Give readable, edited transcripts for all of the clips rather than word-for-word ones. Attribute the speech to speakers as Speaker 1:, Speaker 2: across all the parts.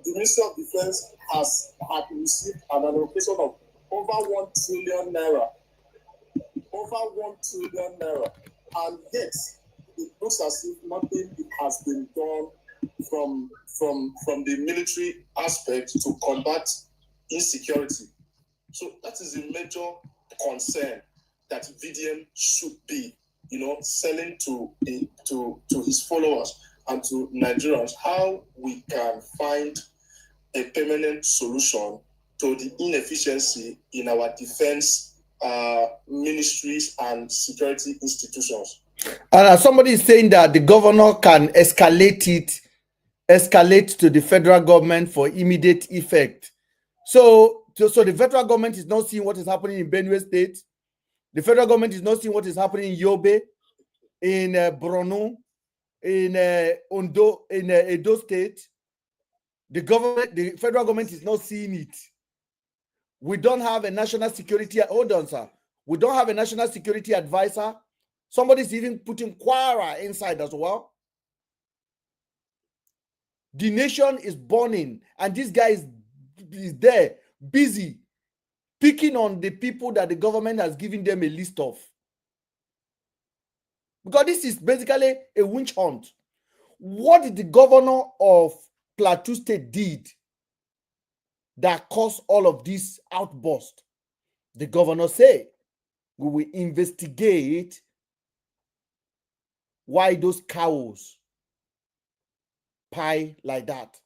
Speaker 1: Ministry of Defense had received an allocation of over 1 trillion naira. Over 1 trillion naira. And yet, it looks as if nothing has been done from the military aspect to combat insecurity. So that is a major concern that VDM should be, selling to his followers and to Nigerians, how we can find a permanent solution to the inefficiency in our defense ministries and security institutions.
Speaker 2: And somebody is saying that the governor can escalate to the federal government for immediate effect. So the federal government is not seeing what is happening in Benue State. The federal government is not seeing what is happening in Yobe, in Borno, in Ondo, in Edo State. The federal government is not seeing it. We don't have a national security. Hold on, sir. We don't have a national security advisor. Somebody's even putting Quara inside as well. The nation is burning, and this guy is there, busy, picking on the people that the government has given them a list of. Because this is basically a witch hunt. What did the governor of Plateau State did that caused all of this outburst? The governor said, we will investigate why those cows pie like that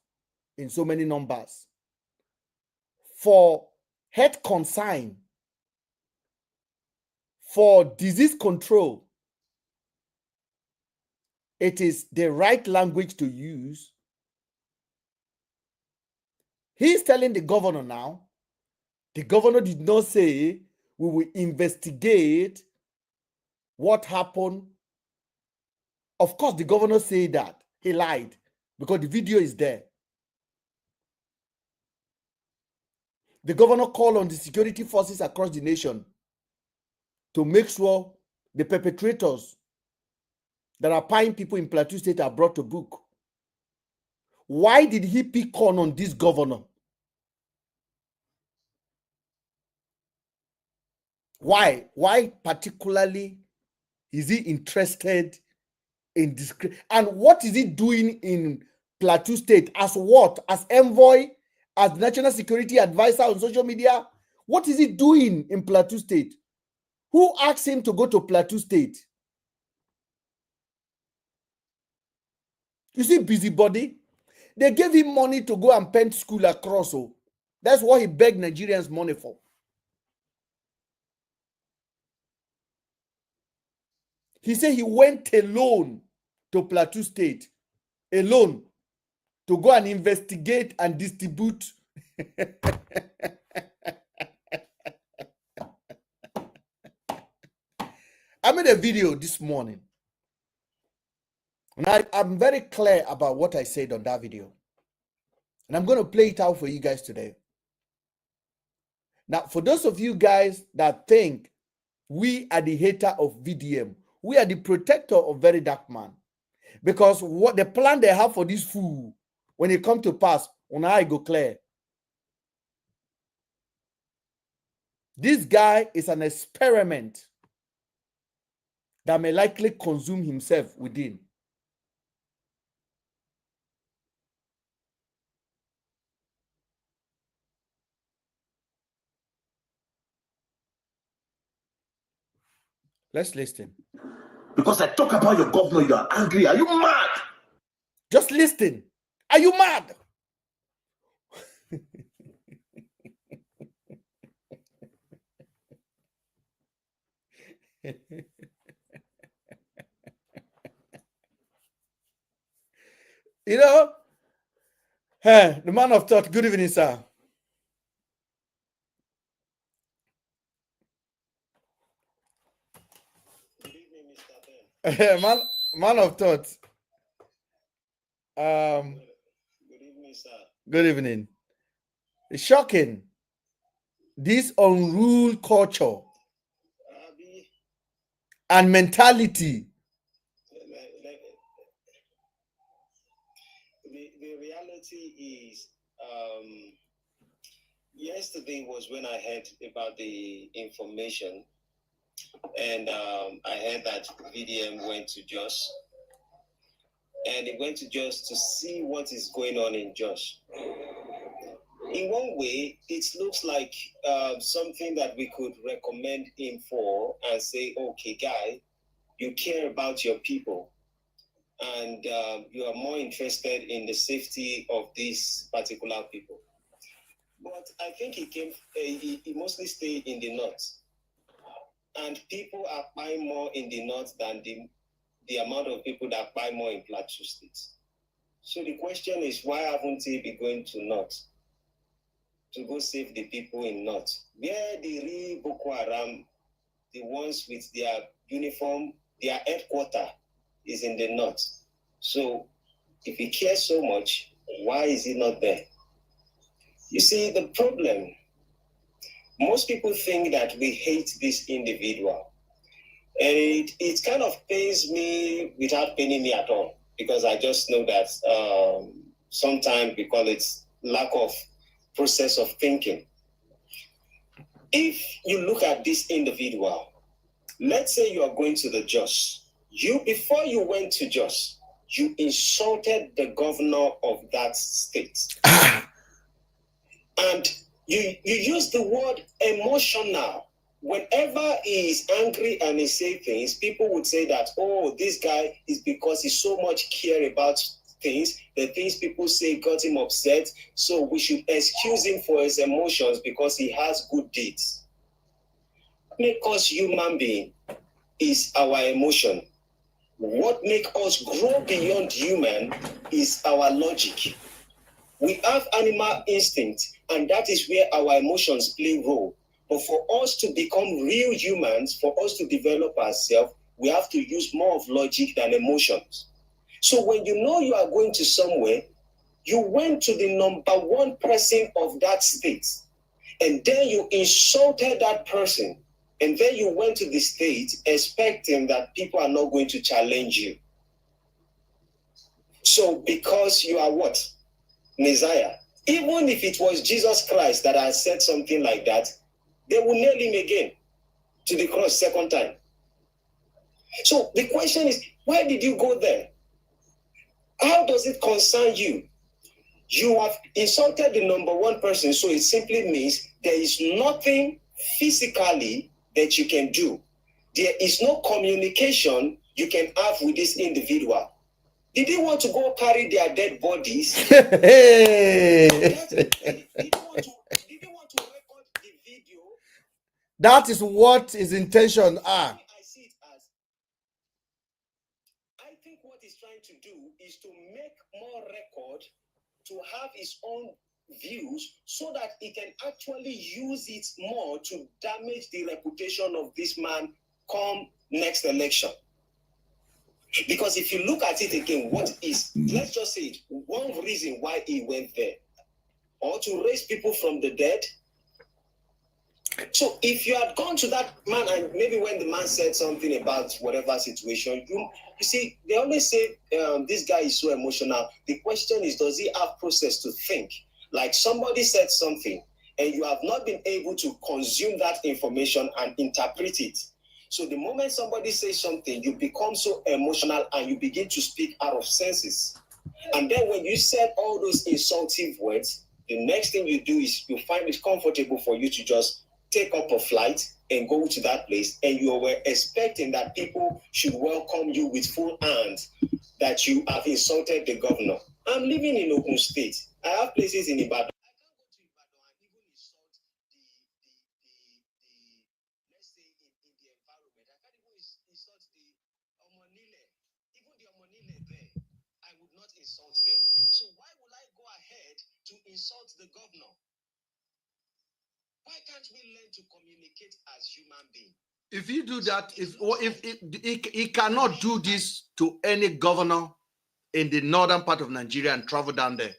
Speaker 2: in so many numbers. For health concern, for disease control, it is the right language to use. He's telling the governor now. The governor did not say we will investigate what happened. Of course, the governor said that. He lied because the video is there. The governor called on the security forces across the nation to make sure the perpetrators that are paying people in Plateau State are brought to book. Why did he pick on this governor? Why? Why particularly is he interested in this? And what is he doing in Plateau State? As what? As envoy? As national security advisor on social media? What is he doing in Plateau State? Who asked him to go to Plateau State? You see, busybody. They gave him money to go and paint school across. So that's what he begged Nigerians money for. He said he went alone to Plateau State, alone, to go and investigate and distribute. I made a video this morning. And I'm very clear about what I said on that video. And I'm going to play it out for you guys today. Now, for those of you guys that think we are the hater of VDM, we are the protector of Very Dark Man. Because what the plan they have for this fool, when it comes to pass, on I go clear. This guy is an experiment that may likely consume himself within. Let's listen.
Speaker 3: Because I talk about your governor, you are angry. Are you mad?
Speaker 2: Just listen. Are you mad? You know, Hey, the man of thought. Good evening, sir.
Speaker 4: Good evening, Mr. Ben.
Speaker 2: Man of thought.
Speaker 4: Good evening, sir.
Speaker 2: Good evening. It's shocking. This unruled culture
Speaker 4: Abi,
Speaker 2: and mentality.
Speaker 4: the reality is, yesterday was when I heard about the information, and I heard that VDM went to Jos, and it went to Jos to see what is going on in Jos. In one way, it looks like something that we could recommend him for and say, okay, guy, you care about your people and you are more interested in the safety of these particular people. But I think he mostly stayed in the north. And people are buying more in the north than the amount of people that buy more in Plateau State. So the question is, why haven't he been going to north to go save the people in north? Where the real Boko Haram, the ones with their uniform, their headquarters is in the north. So if he cares so much, why is he not there? You see, the problem, most people think that we hate this individual. And it kind of pains me without paining me at all, because I just know that sometimes we call it lack of process of thinking. If you look at this individual, let's say you are going to the Jos. Before you went to Jos, you insulted the governor of that state. And you use the word emotional. Whenever he is angry and he says things, people would say that, oh, this guy is because he so much care about things. The things people say got him upset. So we should excuse him for his emotions because he has good deeds. What makes us human being is our emotion. What makes us grow beyond human is our logic. We have animal instinct, and that is where our emotions play a role. But for us to become real humans, for us to develop ourselves, we have to use more of logic than emotions. So when you know you are going to somewhere, you went to the number one person of that state, and then you insulted that person, and then you went to the state expecting that people are not going to challenge you. So because you are what? Messiah. Even if it was Jesus Christ that had said something like that, they will nail him again to the cross second time. So the question is, why did you go there? How does it concern you? You have insulted the number one person, so it simply means there is nothing physically that you can do. There is no communication you can have with this individual. Did they want to go carry their dead bodies?
Speaker 2: Hey.
Speaker 4: Did they want to record the video?
Speaker 2: That is what his intention are.
Speaker 4: I see it as, I think what he's trying to do is to make more record, to have his own views, so that he can actually use it more to damage the reputation of this man come next election. Because if you look at it again, what is, let's just say it, one reason why he went there, or to raise people from the dead. So if you had gone to that man, and maybe when the man said something about whatever situation, you see, they always say this guy is so emotional. The question is, does he have process to think? Like somebody said something, and you have not been able to consume that information and interpret it. So the moment somebody says something, you become so emotional and you begin to speak out of senses. And then when you said all those insultive words, the next thing you do is you find it comfortable for you to just take up a flight and go to that place, and you were expecting that people should welcome you with full hands, that you have insulted the governor. I'm living in Ogun State. I have places in Ibadan. I can't go to Ibadan and even insult let's say in the environment. I can't even insult the Omonile. Even the Omonile there, I would not insult them. So why would I go ahead the governor. Why can't we learn to communicate as human beings?
Speaker 2: If you do that, if he cannot do this to any governor in the northern part of Nigeria and travel down there,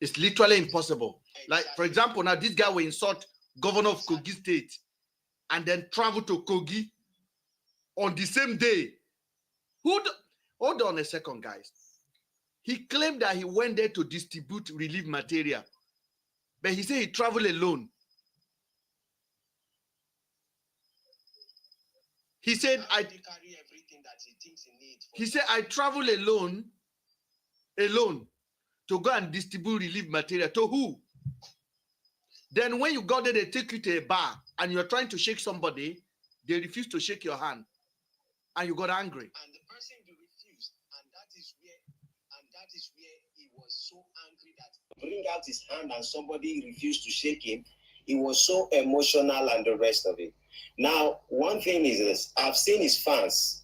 Speaker 2: it's literally impossible. Exactly. Like, for example, now this guy will insult governor of Kogi State and then travel to Kogi on the same day. Hold on a second, guys. He claimed that he went there to distribute relief material, but he said he traveled alone. He said, I carry everything that he thinks he needs. He said, I travel alone to go and distribute relief material. To who? Then when you got there, they take you to a bar and you're trying to shake somebody, they refuse to shake your hand. And you got angry. And the person refused, and that is where he was so angry that bring out his hand and somebody refused to shake him. He was so emotional and the rest of it. Now, one thing is this: I've seen his fans,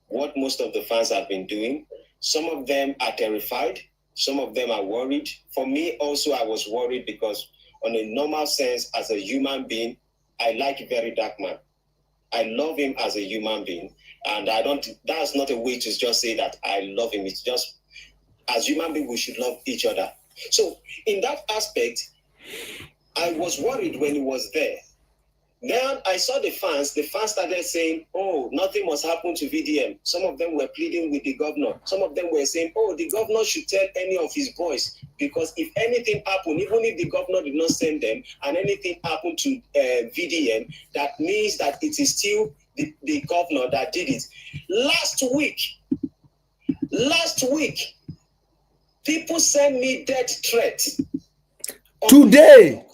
Speaker 2: what most of the fans have been doing. Some of them are terrified. Some of them are worried. For me, also, I was worried because, on a normal sense, as a human being, I like a very dark man. I love him as a human being. And that's not a way to just say that I love him. It's just, as human beings, we should love each other. So, in that aspect, I was worried when he was there. Then I saw the fans started saying, oh, nothing must happen to VDM. Some of them were pleading with the governor. Some of them were saying, oh, the governor should tell any of his boys, because if anything happened, even if the governor did not send them and anything happened to VDM, that means that it is still the governor that did it. Last week, people sent me death threats. Today,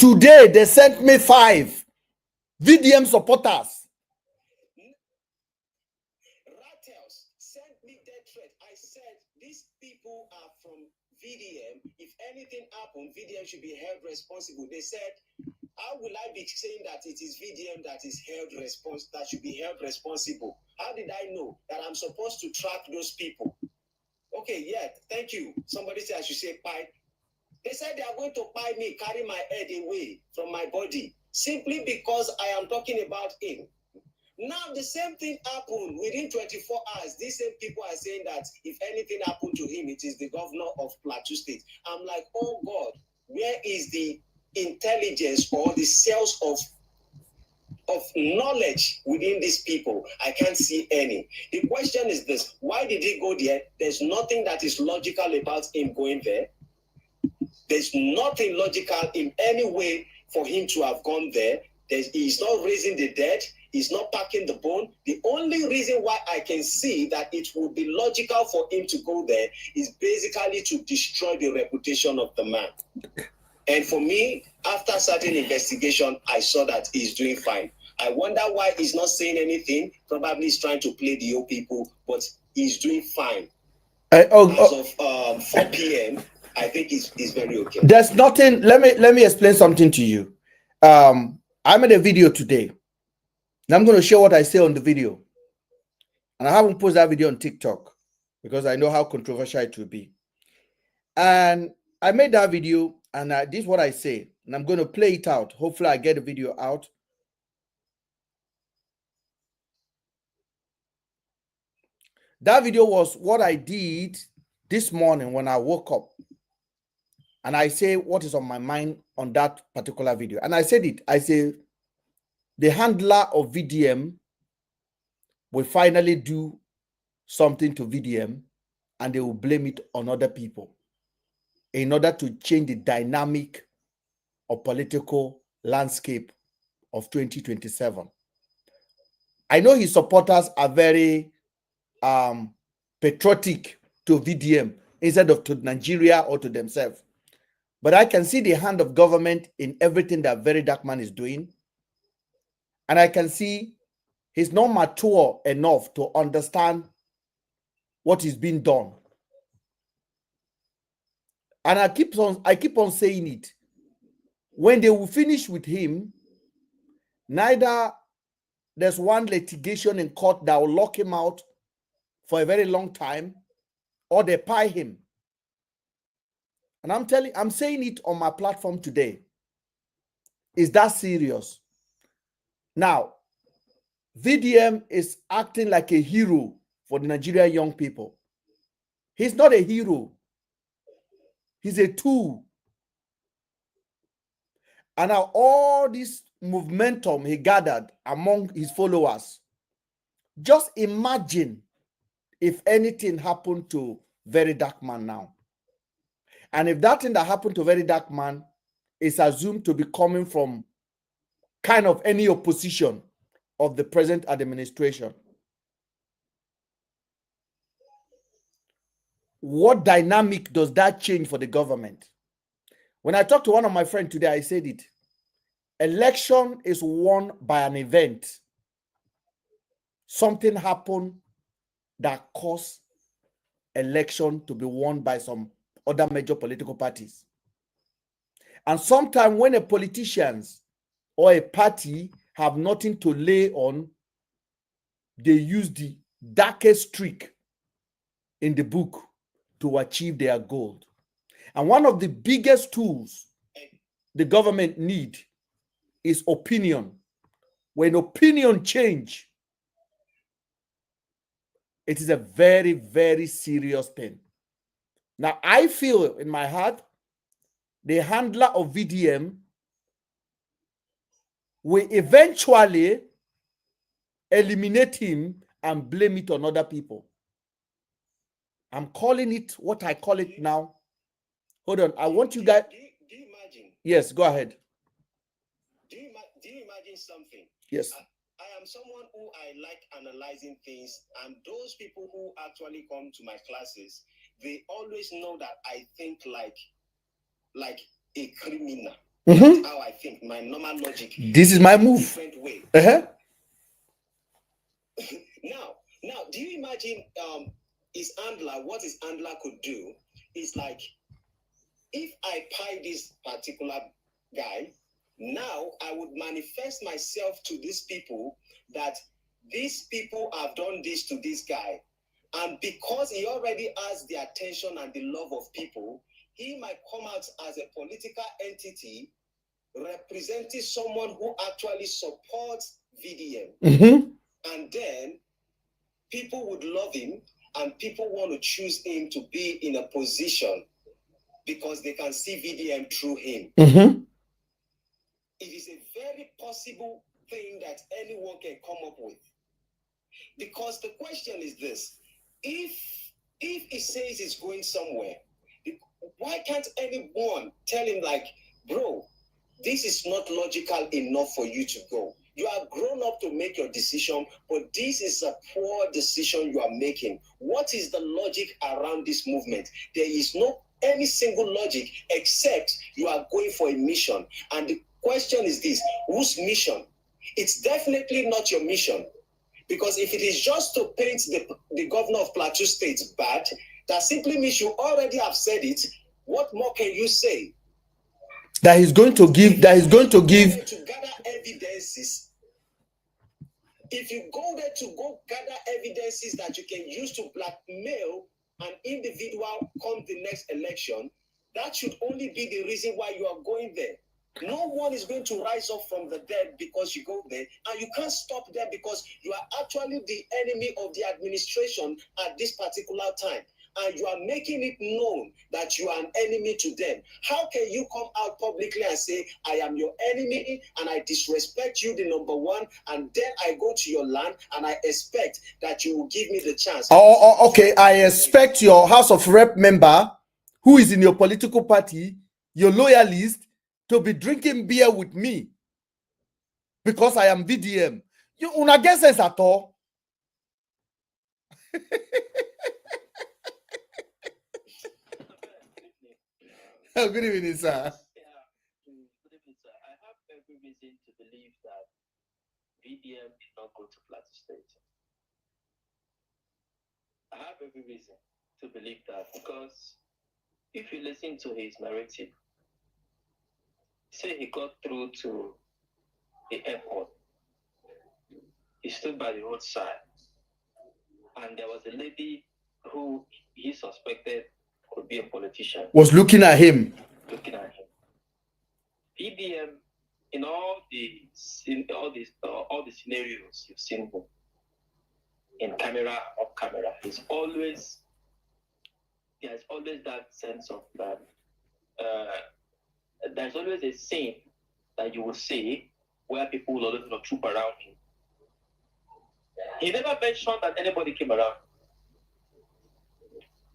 Speaker 2: they sent me 5 VDM supporters.
Speaker 4: Rattles sent me death threat. I said, these people are from VDM. If anything happened, VDM should be held responsible. They said, how will I be saying that it is VDM that should be held responsible? How did I know that I'm supposed to track those people? Okay, yeah, thank you. Somebody said I should say pie. They said they are going to buy me, carry my head away from my body, simply because I am talking about him. Now, the same thing happened within 24 hours. These same people are saying that if anything happened to him, it is the governor of Plateau State. I'm like, oh God, where is the intelligence or the cells of knowledge within these people? I can't see any. The question is this: why did he go there? There's nothing that is logical about him going there. There's nothing logical in any way for him to have gone there. He's not raising the dead. He's not packing the bone. The only reason why I can see that it would be logical for him to go there is basically to destroy the reputation of the man. And for me, after certain investigation, I saw that he's doing fine. I wonder why he's not saying anything. Probably he's trying to play the old people, but he's doing fine. As of 4 p.m., I think he's very okay.
Speaker 2: There's nothing. Let me explain something to you. I made a video today, and I'm going to share what I say on the video. And I haven't posted that video on TikTok because I know how controversial it will be. And I made that video, and this is what I say, and I'm going to play it out. Hopefully, I get the video out. That video was what I did this morning when I woke up. And I say what is on my mind on that particular video. And I said it. I say the handler of VDM will finally do something to VDM and they will blame it on other people in order to change the dynamic of political landscape of 2027. I know his supporters are very patriotic to VDM instead of to Nigeria or to themselves. But I can see the hand of government in everything that very dark man is doing. And I can see he's not mature enough to understand what is being done. And I keep on saying it. When they will finish with him, neither there's one litigation in court that will lock him out for a very long time, or they pie him. And I'm saying it on my platform today. Is that serious? Now, VDM is acting like a hero for the Nigerian young people. He's not a hero. He's a tool. And now all this momentum he gathered among his followers, just imagine if anything happened to Very Dark Man now. And if that thing that happened to Very Dark Man is assumed to be coming from kind of any opposition of the present administration, what dynamic does that change for the government? When I talked to one of my friends today, I said it. Election is won by an event. Something happened that caused election to be won by some other major political parties. And sometimes when a politicians or a party have nothing to lay on, they use the darkest trick in the book to achieve their goal. And one of the biggest tools the government need is opinion. When opinion change, it is a very, very serious thing. Now, I feel in my heart, the handler of VDM will eventually eliminate him and blame it on other people. I'm calling it what I call it now. Hold on. I want you guys.
Speaker 4: Do you imagine?
Speaker 2: Yes, go ahead.
Speaker 4: Do you imagine something?
Speaker 2: Yes.
Speaker 4: I am someone who I like analyzing things, and those people who actually come to my classes, they always know that I think like a criminal. That's how I think. My normal logic.
Speaker 2: This is my move.
Speaker 4: Different way. Now, do you imagine his handler? What his handler could do is like, if I pie this particular guy, now I would manifest myself to these people that these people have done this to this guy. And because he already has the attention and the love of people, he might come out as a political entity representing someone who actually supports VDM. And then people would love him and people want to choose him to be in a position because they can see VDM through him. It is a very possible thing that anyone can come up with. Because the question is this: if he says he's going somewhere, why can't anyone tell him, like, bro, this is not logical enough for you to go. You are grown up to make your decision, but this is a poor decision you are making. What is the logic around this movement? There is no any single logic except you are going for a mission. And the question is this: whose mission? It's definitely not your mission. Because if it is just to paint the governor of Plateau State bad, that simply means you already have said it. What more can you say? That he's going to give, to gather evidences. If you go there to go gather evidences that you can use to blackmail an individual come the next election, that should only be the reason why you are going there. No one is going to rise up from the dead because you go there, and you can't stop there because you are actually the enemy of the administration at this particular time. And you are making it known that you are an enemy to them. How can you come out publicly and say, I am your enemy and I disrespect you, the number one, and then I go to your land and I expect that you will give me the chance? Okay, I expect your House of Rep member who is in your political party, your loyalist, to be drinking beer with me because I am VDM. You una get sense at all? Oh, good evening, sir.
Speaker 5: Yeah, good evening, sir. I have every reason to believe that VDM did not go to Plateau State. I have every reason to believe that because if you listen to his narrative, say he got through to the airport, he stood by the roadside, and there was a lady who he suspected could be a politician,
Speaker 2: was looking at him.
Speaker 5: VDM, in all the scenarios you've seen him, in camera, off camera, there's always that sense of that. There's always a scene that you will see where people will always troop around him. He never mentioned that anybody came around.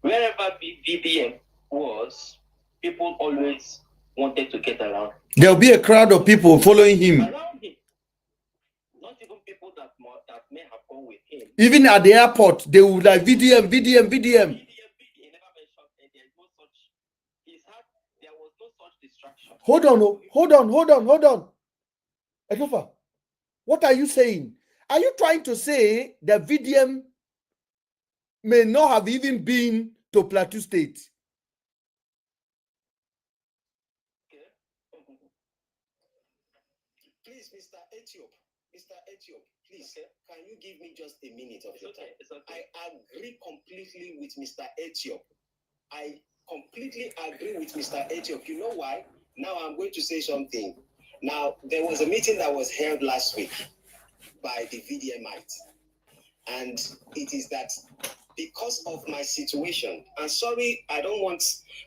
Speaker 5: Wherever VDM was, people always wanted to get around.
Speaker 2: There'll be a crowd of people following him.
Speaker 5: Around him. Not even people that may have gone with him.
Speaker 2: Even at the airport, they would like VDM.
Speaker 5: He never mentioned there was no such distraction.
Speaker 2: Hold on. Ekofa, what are you saying? Are you trying to say that VDM may not have even been to Plateau State?
Speaker 4: Please, Mr. Etiop, please, can you give me just a minute of your time? I agree completely with Mr. Etiop. I completely agree with Mr. Etiop. You know why? Now I'm going to say something. Now, there was a meeting that was held last week by the VDMites. And it is that because of my situation, and sorry, I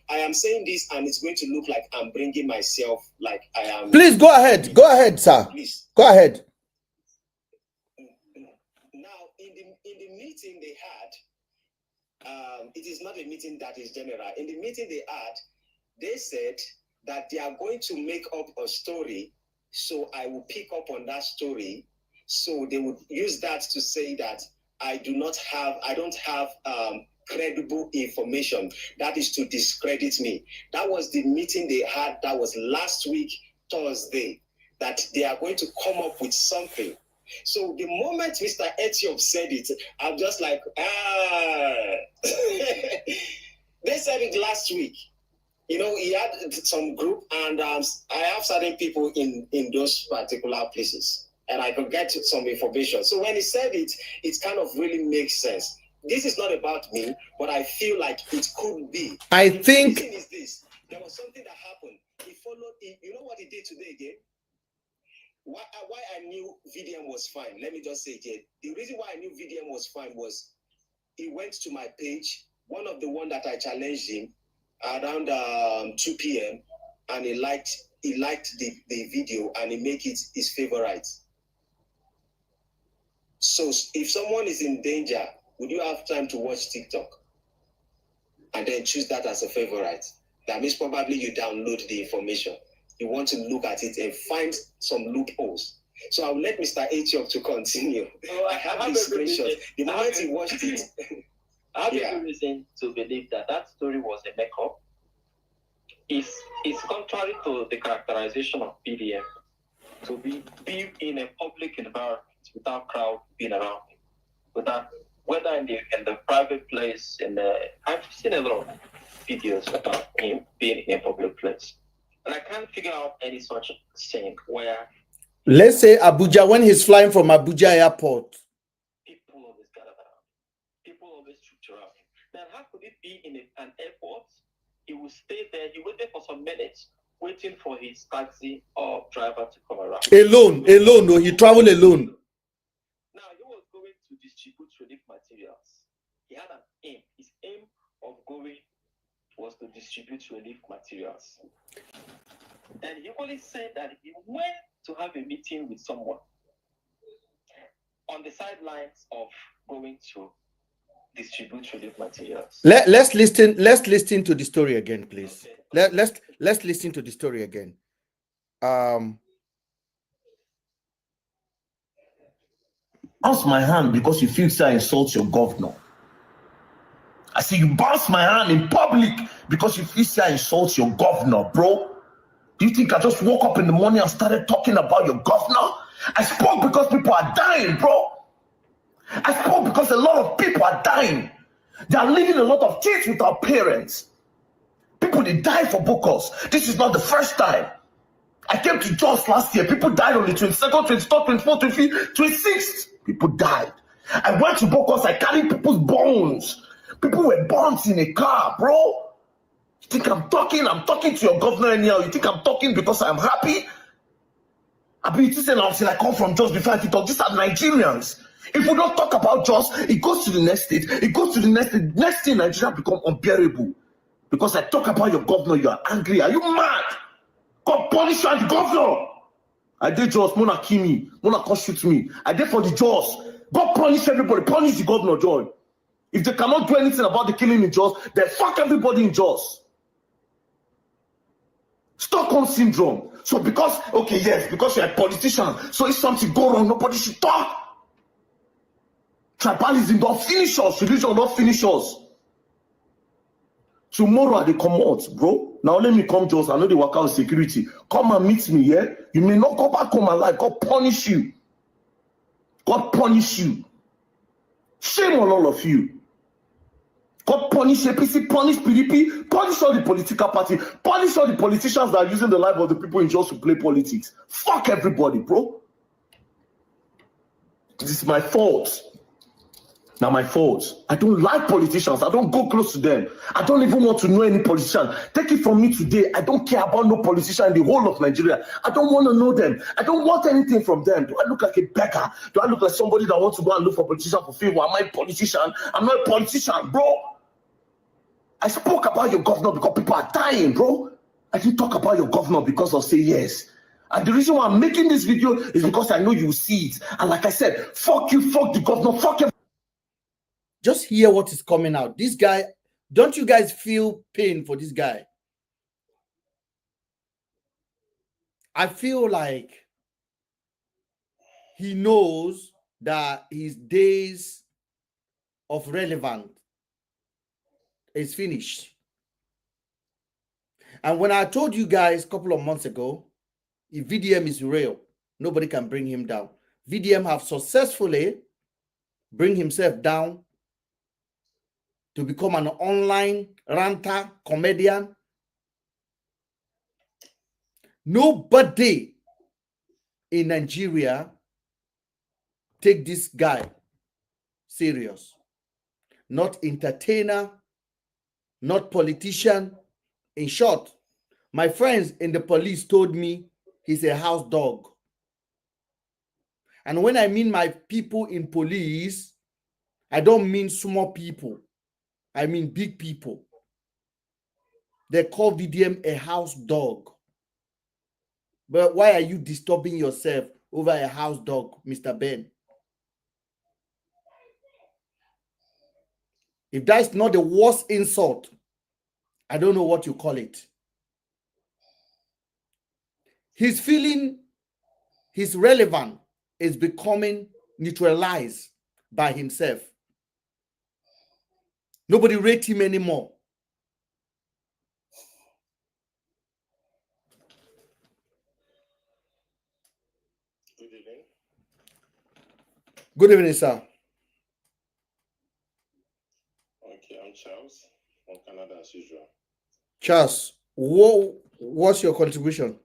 Speaker 4: am saying this and it's going to look like I'm bringing myself like I am.
Speaker 2: Please go ahead, sir.
Speaker 4: Please.
Speaker 2: Go ahead.
Speaker 4: Now, in the meeting they had, it is not a meeting that is general. In the meeting they had, they said that they are going to make up a story, so I will pick up on that story. So they would use that to say that I don't have credible information. That is to discredit me. That was the meeting they had. That was last week, Thursday, that they are going to come up with something. So the moment Mr. Etiop said it, I'm just like, They said it last week. You know, he had some group, and I have certain people in those particular places. And I could get some information. So when he said it, it kind of really makes sense. This is not about me, but I feel like it could be.
Speaker 2: I think
Speaker 4: the thing is this. There was something that happened. He followed. You know what he did today again? Why I knew VDM was fine. Let me just say it again. The reason why I knew VDM was fine was he went to my page, one that I challenged him around 2 p.m. and he liked the video and he made it his favorite. So if someone is in danger, would you have time to watch TikTok and then choose that as a favorite? That means probably you download the information. You want to look at it and find some loopholes. So I'll let Mr. Etiop to continue.
Speaker 5: Oh,
Speaker 4: I have the screenshot. The moment he watched it.
Speaker 5: I have every reason to believe that story was a makeup. It's contrary to the characterization of PDM to be in a public environment without crowd being around him, whether in the private place. I've seen a lot of videos about him being in a public place, and I can't figure out any such scene where,
Speaker 2: let's say Abuja, when he's flying from Abuja airport,
Speaker 5: people always gather around, people always troop around him. Then how could it be in an airport? He will stay there. He waited for some minutes, waiting for his taxi or driver to come around.
Speaker 2: Alone. No, he traveled alone.
Speaker 5: Now, he was going to distribute relief materials. He had an aim. His aim of going was to distribute relief materials. And he only said that he went to have a meeting with someone on the sidelines of going to distribute relief materials.
Speaker 2: Let's listen to the story again, please. Okay. Let's listen to the story again.
Speaker 3: Bounce my hand because you feel I insult your governor. I say you bounce my hand in public because you feel I insult your governor, bro. Do you think I just woke up in the morning and started talking about your governor? I spoke because people are dying, bro. I spoke because a lot of people are dying. They are living a lot of kids with our parents. People, they die for Bokos. This is not the first time. I came to Jos last year. People died on the 22nd, 23rd, 24th, 25th, 26th. People died. I went to Bokos. I carried people's bones. People were burnt in a car, bro. You think I'm talking to your governor anyhow? You think I'm talking because I'm happy? I mean, you say now till I come from Jos before I talk. These are Nigerians. If we don't talk about Jos, it goes to the next state. It goes to the next state. Next thing, Nigeria become unbearable. Because I talk about your governor, you are angry. Are you mad? God punish you and the governor. I did Jos, Mona kill me. Mona come shoot me. I did for the Jos. God punish everybody. Punish the governor, Joy. If they cannot do anything about the killing in Jos, then fuck everybody in Jos. Stockholm syndrome. So because, okay, yes, because you're a politician, so if something go wrong, nobody should talk. Tribalism don't finish us. Religion don't finish us. Tomorrow they come out, bro. Now let me come, Jos. I know they work out security. Come and meet me, yeah? You may not go back home alive. God punish you. God punish you. Shame on all of you. God punish APC, punish PDP, punish all the political party, punish all the politicians that are using the life of the people in Jos to play politics. Fuck everybody, bro. This is my fault. Now my fault. I don't like politicians. I don't go close to them. I don't even want to know any politician. Take it from me today. I don't care about no politician in the whole of Nigeria. I don't want to know them. I don't want anything from them. Do I look like a beggar? Do I look like somebody that wants to go and look for a politician for favor? Am I a politician? I'm not a politician, bro. I spoke about your governor because people are dying, bro. I didn't talk about your governor because of say yes. And the reason why I'm making this video is because I know you see it. And like I said, fuck you, fuck the governor, fuck everything.
Speaker 2: Just hear what is coming out. This guy, don't you guys feel pain for this guy? I feel like he knows that his days of relevance is finished. And when I told you guys a couple of months ago, if VDM is real, nobody can bring him down. VDM have successfully bring himself down to become an online ranter, comedian. Nobody in Nigeria take this guy serious. Not entertainer, not politician. In short, my friends in the police told me he's a house dog. And when I mean my people in police, I don't mean small people. I mean big people. They call VDM a house dog. But why are you disturbing yourself over a house dog, MrBen? If that's not the worst insult, I don't know what you call it. His feeling, his relevance is becoming neutralized by himself. Nobody rates him anymore.
Speaker 6: Good evening.
Speaker 2: Good evening, sir.
Speaker 6: Okay, I'm Charles from Canada as usual.
Speaker 2: Charles, what's your contribution?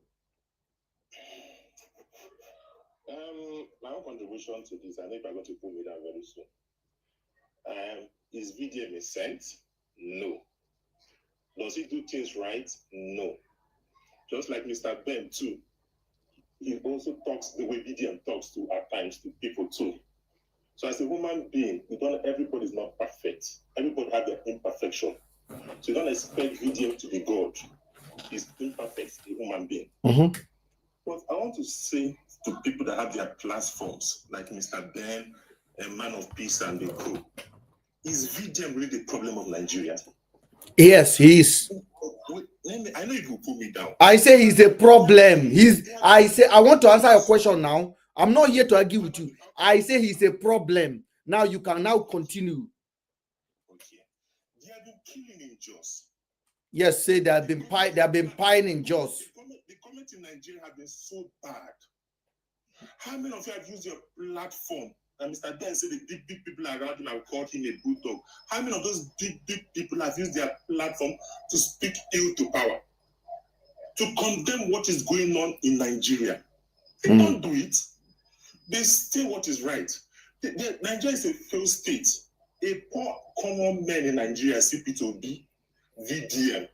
Speaker 6: My own contribution to this, I know you're going to put me down very soon. Is VDM a saint? No. Does he do things right? No. Just like MrBen too. He also talks the way VDM talks to at times to people too. So as a human being, everybody's not perfect. Everybody has their imperfection. So you don't expect VDM to be God. He's imperfect, a human being.
Speaker 2: Mm-hmm.
Speaker 6: But I want to say to people that have their platforms, like MrBen, a man of peace and the crew, is VDM really the problem of Nigeria?
Speaker 2: Yes, he is.
Speaker 6: I know you will put me down.
Speaker 2: I say he's a problem. I want to answer your question now. I'm not here to argue with you. I say he's a problem. Now you can now continue.
Speaker 6: Okay. They have been killing in Jos.
Speaker 2: Yes, say they have been pying in Jos.
Speaker 6: The comments in Nigeria have been so bad. How many of you have used your platform? And MrBen said the big people around him have called him a bulldog. How many of those big people have used their platform to speak ill to power? To condemn what is going on in Nigeria? They don't do it. They say what is right. Nigeria is a failed state. A poor common man in Nigeria, CP2B, VDM,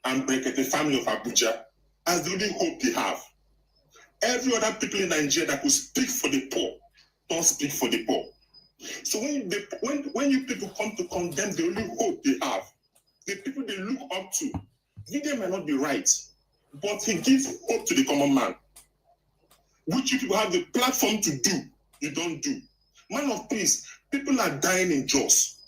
Speaker 6: and the family of Abuja as the only hope they have. Every other people in Nigeria that could speak for the poor don't speak for the poor. So when you people come to condemn the only hope they have, the people they look up to, VDM might not be right, but he gives hope to the common man, which you people have the platform to do, you don't do. Man of peace, people are dying in Jos.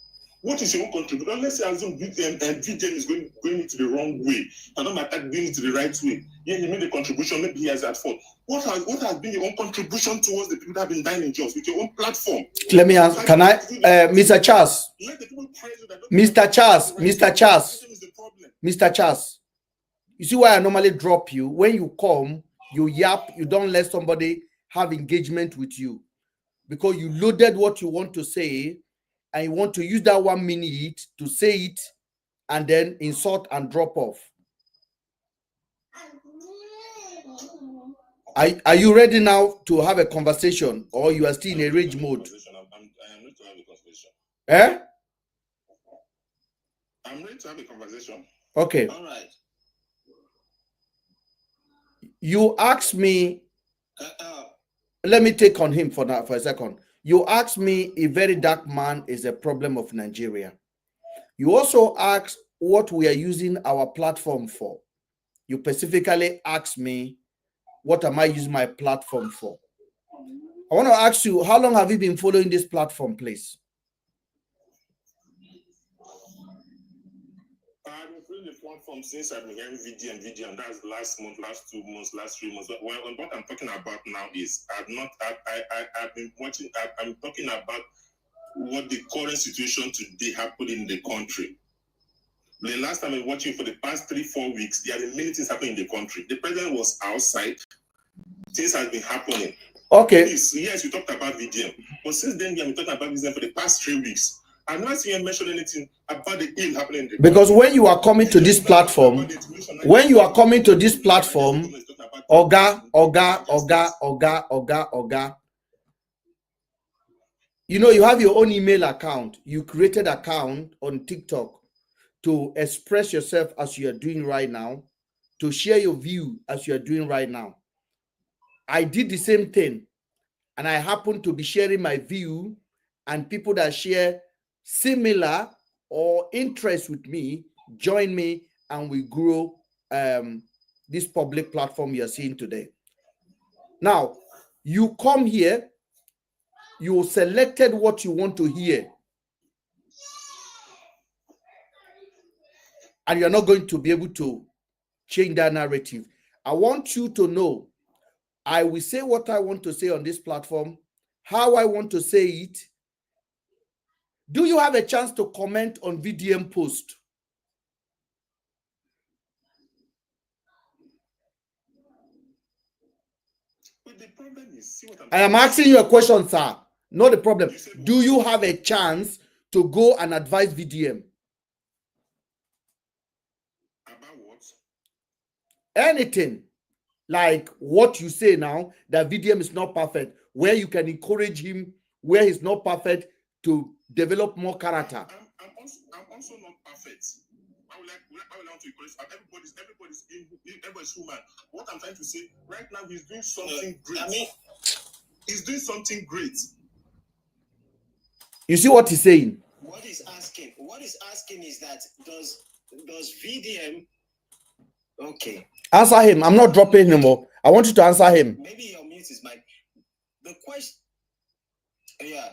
Speaker 6: What is your own contribution? Let's say assume VDM is going into the wrong way, and not matter going into the right way. Yeah, he made a contribution, maybe he has at fault. What has been your own contribution towards the people that have been dying in Jos with your own platform?
Speaker 2: Let me ask, can I, Mr. Charles?
Speaker 6: Let the people praise you that
Speaker 2: Mr. Charles, Mr. Charles, you see why I normally drop you? When you come, you yap, you don't let somebody have engagement with you because you loaded what you want to say and you want to use that 1 minute to say it and then insult and drop off. Are you ready now to have a conversation or you are still in a rage mode?
Speaker 6: I am ready to have a conversation.
Speaker 2: Eh?
Speaker 6: I'm ready to have a conversation.
Speaker 2: Okay.
Speaker 4: All right.
Speaker 2: You asked me, let me take on him for a second. You asked me a very dark man is a problem of Nigeria. You also asked what we are using our platform for. You specifically asked me, what am I using my platform for? I want to ask you, how long have you been following this platform, please?
Speaker 6: I've been following the platform since I've been hearing VDM. That's last month, last 2 months, last 3 months. Well, what I'm talking about now is I've been watching. I'm talking about what the current situation today happening in the country. The last time I was watching for the past 3-4 weeks, there are many things happening in the country. The president was outside. Things have been happening.
Speaker 2: Okay.
Speaker 6: Yes, we talked about VDM. But since then, we have been talking about VDM for the past 3 weeks. I've not seen you mention anything about the ill happening in the country.
Speaker 2: Because when you are coming to this platform, Oga, you know, you have your own email account. You created an account on TikTok to express yourself as you are doing right now, to share your view as you are doing right now. I did the same thing, and I happen to be sharing my view, and people that share similar or interest with me join me, and we grow this public platform you're seeing today. Now, you come here, you selected what you want to hear, and you're not going to be able to change that narrative. I want you to know, I will say what I want to say on this platform, how I want to say it. Do you have a chance to comment on VDM post?
Speaker 6: But the problem is, see what
Speaker 2: I am asking you a question, sir. Not the problem. Do you have a chance to go and advise VDM?
Speaker 6: About what?
Speaker 2: Anything. Like what you say now, that VDM is not perfect, where you can encourage him, where he's not perfect, to develop more character.
Speaker 6: I'm also not perfect. I would like to encourage everybody's human. What I'm trying to say right now, he's doing something great. He's doing something great.
Speaker 2: You see what he's saying?
Speaker 4: What he's asking is that does VDM? Okay.
Speaker 2: Answer him. I'm not dropping him more. I want you to answer him.
Speaker 4: Maybe your mute is mic. The question. Yeah.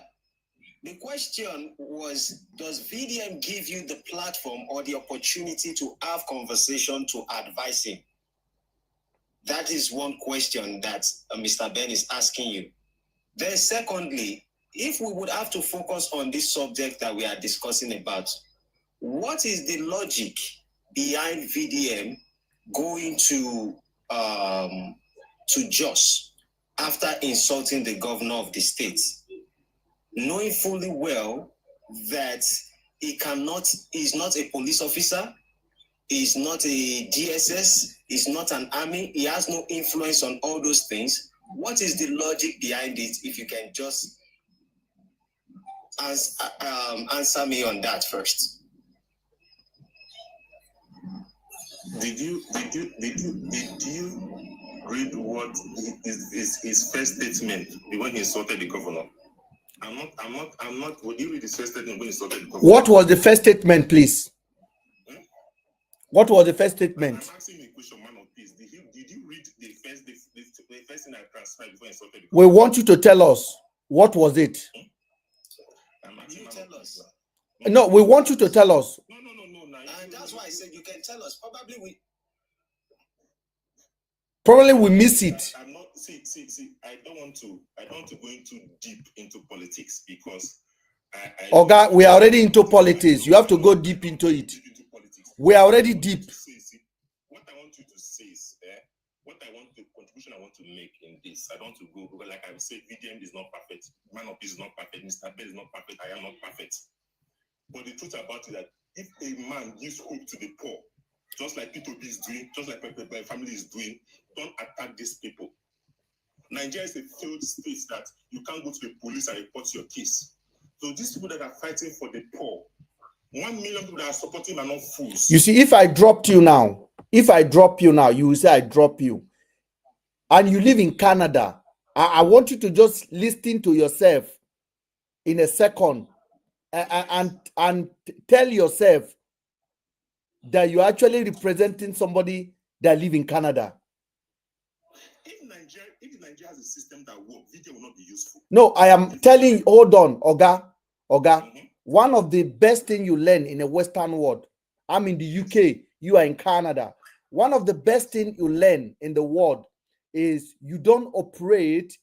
Speaker 4: The question was, does VDM give you the platform or the opportunity to have conversation to advise him? That is one question that MrBen is asking you. Then secondly, if we would have to focus on this subject that we are discussing about, what is the logic behind VDM going to Jos after insulting the governor of the state, knowing fully well that he's not a police officer, he's not a DSS, he's not an army, he has no influence on all those things? What is the logic behind it? If you can just answer me on that first.
Speaker 6: Did you read what his first statement when he insulted the governor? I'm not. Would you read his first statement when he insulted the governor?
Speaker 2: What was the first statement, please? What was the first statement?
Speaker 6: I'm asking you a question, man of peace. Did you read the first thing I transcribed before he insulted the
Speaker 2: We
Speaker 6: governor?
Speaker 2: want you to tell us what was it.
Speaker 4: You tell us.
Speaker 2: No, we want you to tell us.
Speaker 6: No.
Speaker 4: And that's why I said you can tell us.
Speaker 2: Probably we miss it.
Speaker 6: I'm not. See. I don't want to go into deep into politics because
Speaker 2: Oga, we are already into politics. You have to go deep into it. We are already deep.
Speaker 6: What I want you to say is, the contribution I want to make in this. I don't want to go because, like I said, VDM is not perfect. Man of Peace is not perfect. MrBen is not perfect. I am not perfect. But the truth about it is that if a man gives hope to the poor, just like P2B is doing, just like my family is doing, don't attack these people. Nigeria is a failed state that you can't go to the police and report your case. So these people that are fighting for the poor, 1 million people that are supporting are not fools.
Speaker 2: You see, if I dropped you now, you will say I drop you. And you live in Canada. I want you to just listen to yourself in a second and tell yourself that you're actually representing somebody that live in Canada.
Speaker 6: If Nigeria has a system that works, video will not be useful.
Speaker 2: No, I am telling you, hold on, Oga. One of the best things you learn in a Western world, I'm in the UK, you are in Canada. One of the best things you learn in the world is you don't operate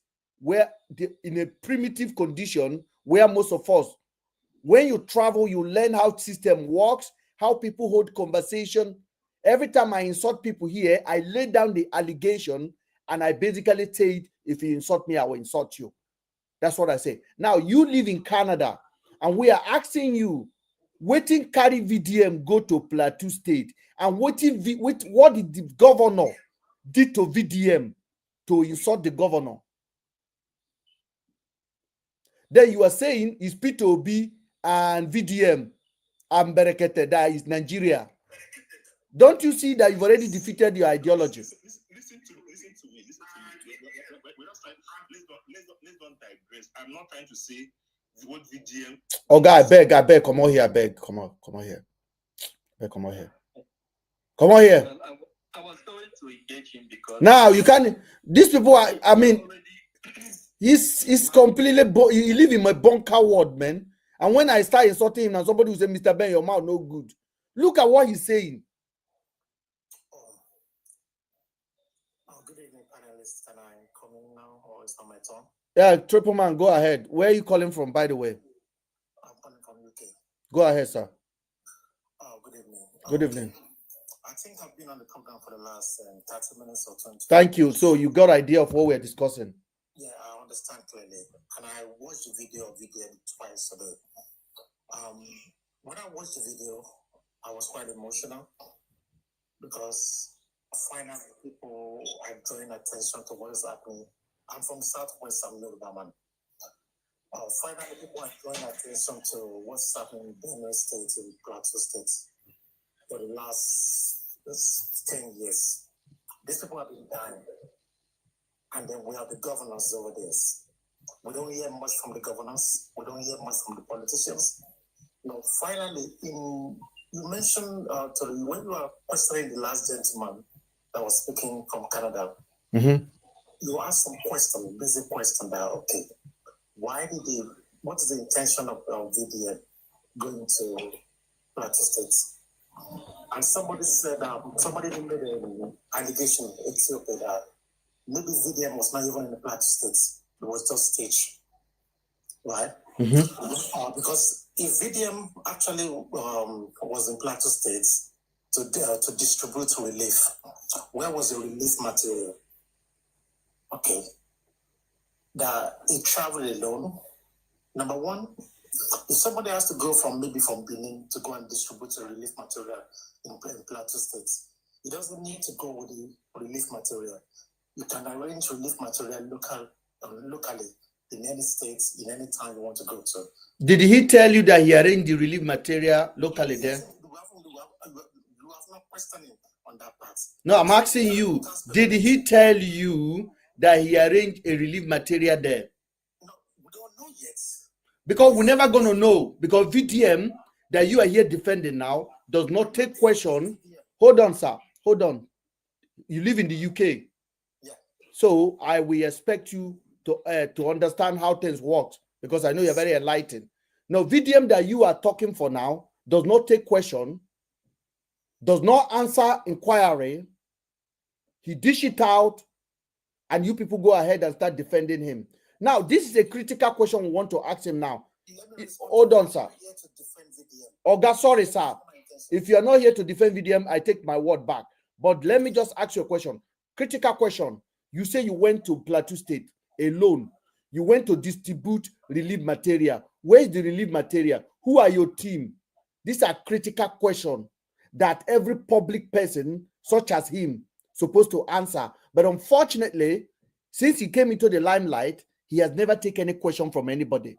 Speaker 2: in a primitive condition where most of us, when you travel, you learn how system works, how people hold conversation. Every time I insult people here, I lay down the allegation and I basically say, if you insult me, I will insult you. That's what I say. Now, you live in Canada and we are asking you, waiting carry VDM go to Plateau State and what did the governor did to VDM to insult the governor? Then you are saying is P2B and VDM and Berekete, that is Nigeria. Don't you see that you've already defeated your ideology?
Speaker 6: Listen to me. Let's not digress. I'm not trying to say what VDM.
Speaker 2: Oh, guy, I beg, come on here, I beg, come on here. Come on here.
Speaker 5: I was going to engage him because
Speaker 2: now you can't. These people are. I mean, he's completely. You live in my bunker world, man. And when I start insulting him, and somebody will say, "MrBen, your mouth no good." Look at what he's saying.
Speaker 1: Good evening, panelists. Can I come in now, or is that my turn?
Speaker 2: Yeah, Triple Man, go ahead. Where are you calling from, by the way?
Speaker 1: I'm calling from UK.
Speaker 2: Go ahead, sir.
Speaker 1: Good evening.
Speaker 2: Good evening.
Speaker 1: I think I've been on the program for the last 30 minutes or 20.
Speaker 2: Thank you. So you got an idea of what we're discussing.
Speaker 1: Yeah, I understand clearly. And I watched the video of VDM twice today. When I watched the video, I was quite emotional because finally people are drawing attention to what is happening. I'm from Southwest, I'm Yoruba man. Finally people are drawing attention to what's happening in Benue State, in Plateau State for the last 10 years. These people have been dying. And then we have the governors over this. We don't hear much from the governors. We don't hear much from the politicians. Finally, you mentioned when you were questioning the last gentleman that was speaking from Canada, you asked some question, basic question that, okay, what is the intention of VDM going to Plateau State? And somebody said, somebody made an allegation in Ethiopia that maybe VDM was not even in the Plateau State. It was just staged, right? Because if VDM actually was in Plateau State to distribute relief, where was the relief material? Okay. That he traveled alone. Number one, if somebody has to go from Benin to go and distribute the relief material in Plateau State, he doesn't need to go with the relief material. You can arrange relief material locally in any state, in any town you want to go to.
Speaker 2: Did he tell you that he arranged the relief material locally there?
Speaker 1: You have not questioned him. on that part.
Speaker 2: No, I'm asking you, did he tell you that he arranged a relief material there?
Speaker 1: No, we don't know yet.
Speaker 2: Because we're never going to know. Because VDM that you are here defending now does not take question. Hold on, sir. Hold on. You live in the UK.
Speaker 1: Yeah.
Speaker 2: So I will expect you to understand how things work, because I know you're very enlightened. Now, VDM that you are talking for now does not take question, does not answer inquiry. He dish it out, and you people go ahead and start defending him. Now, this is a critical question we want to ask him now. Hold on, sir. Oga, sorry, sir. If you are not here to defend VDM, I take my word back. But let me just ask you a question. Critical question. You say you went to Plateau State alone. You went to distribute relief material. Where is the relief material? Who are your team? These are critical questions that every public person, such as him, supposed to answer. But unfortunately, since he came into the limelight, he has never taken any question from anybody.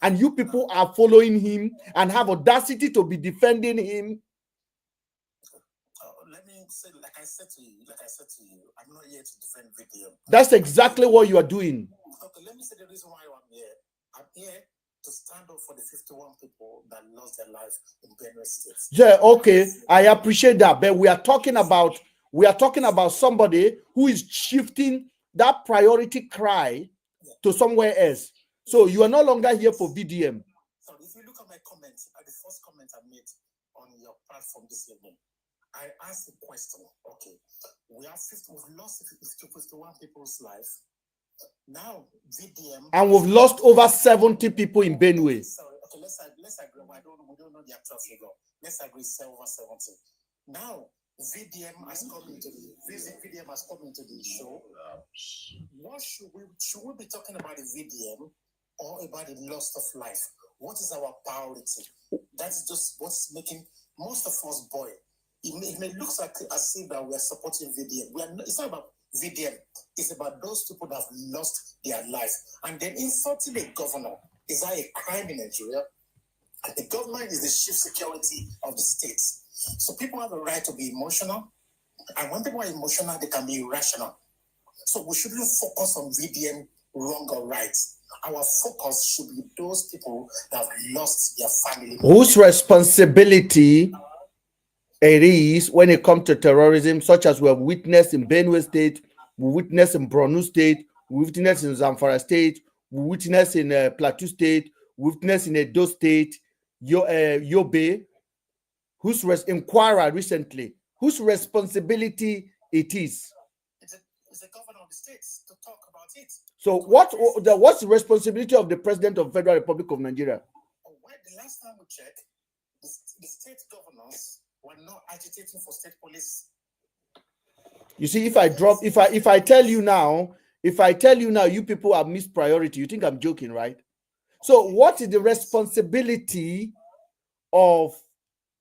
Speaker 2: And you people are following him and have audacity to be defending him.
Speaker 1: Let me say, like I said to you, I'm not here to defend VDM.
Speaker 2: That's exactly what you are doing.
Speaker 1: Okay, let me say the reason why I'm here. I'm here to stand up for the 51 people that lost their life in Benue State.
Speaker 2: Yeah, okay, I appreciate that, but we are talking about somebody who is shifting that priority cry to somewhere else. So you are no longer here for VDM.
Speaker 1: So if you look at my comments, the first comment I made on your platform this evening, I asked the question, okay, we've lost 51 people's life. Now, VDM...
Speaker 2: And we've lost over 70 people in Benue.
Speaker 1: Sorry, okay, let's agree. We don't know the actual figure. Let's agree over 70. Now, VDM has come into the show. What should we be talking about the VDM or about the loss of life? What is our priority? That is just what's making most of us boil. It may look like as if that we are supporting VDM. It's not about VDM. It's about those people that have lost their life. And then insulting the governor, is that a crime in Nigeria? And the government is the chief security of the state. So people have a right to be emotional. And when people are emotional, they can be irrational. So we shouldn't focus on VDM wrong or right. Our focus should be those people that have lost their family.
Speaker 2: Whose responsibility it is when it comes to terrorism, such as we have witnessed in Benue State, we witnessed in Borno State, we witnessed in Zamfara State, we witnessed in Plateau State, we witnessed in Edo State, Yobe, inquirer recently, whose responsibility it is.
Speaker 1: It's the governor of the states to talk about it.
Speaker 2: So what's the responsibility of the President of the Federal Republic of Nigeria?
Speaker 1: The last time we checked, the state governors were not agitating for state police.
Speaker 2: You see, if I tell you now, you people have missed priority, you think I'm joking, right? So what is the responsibility of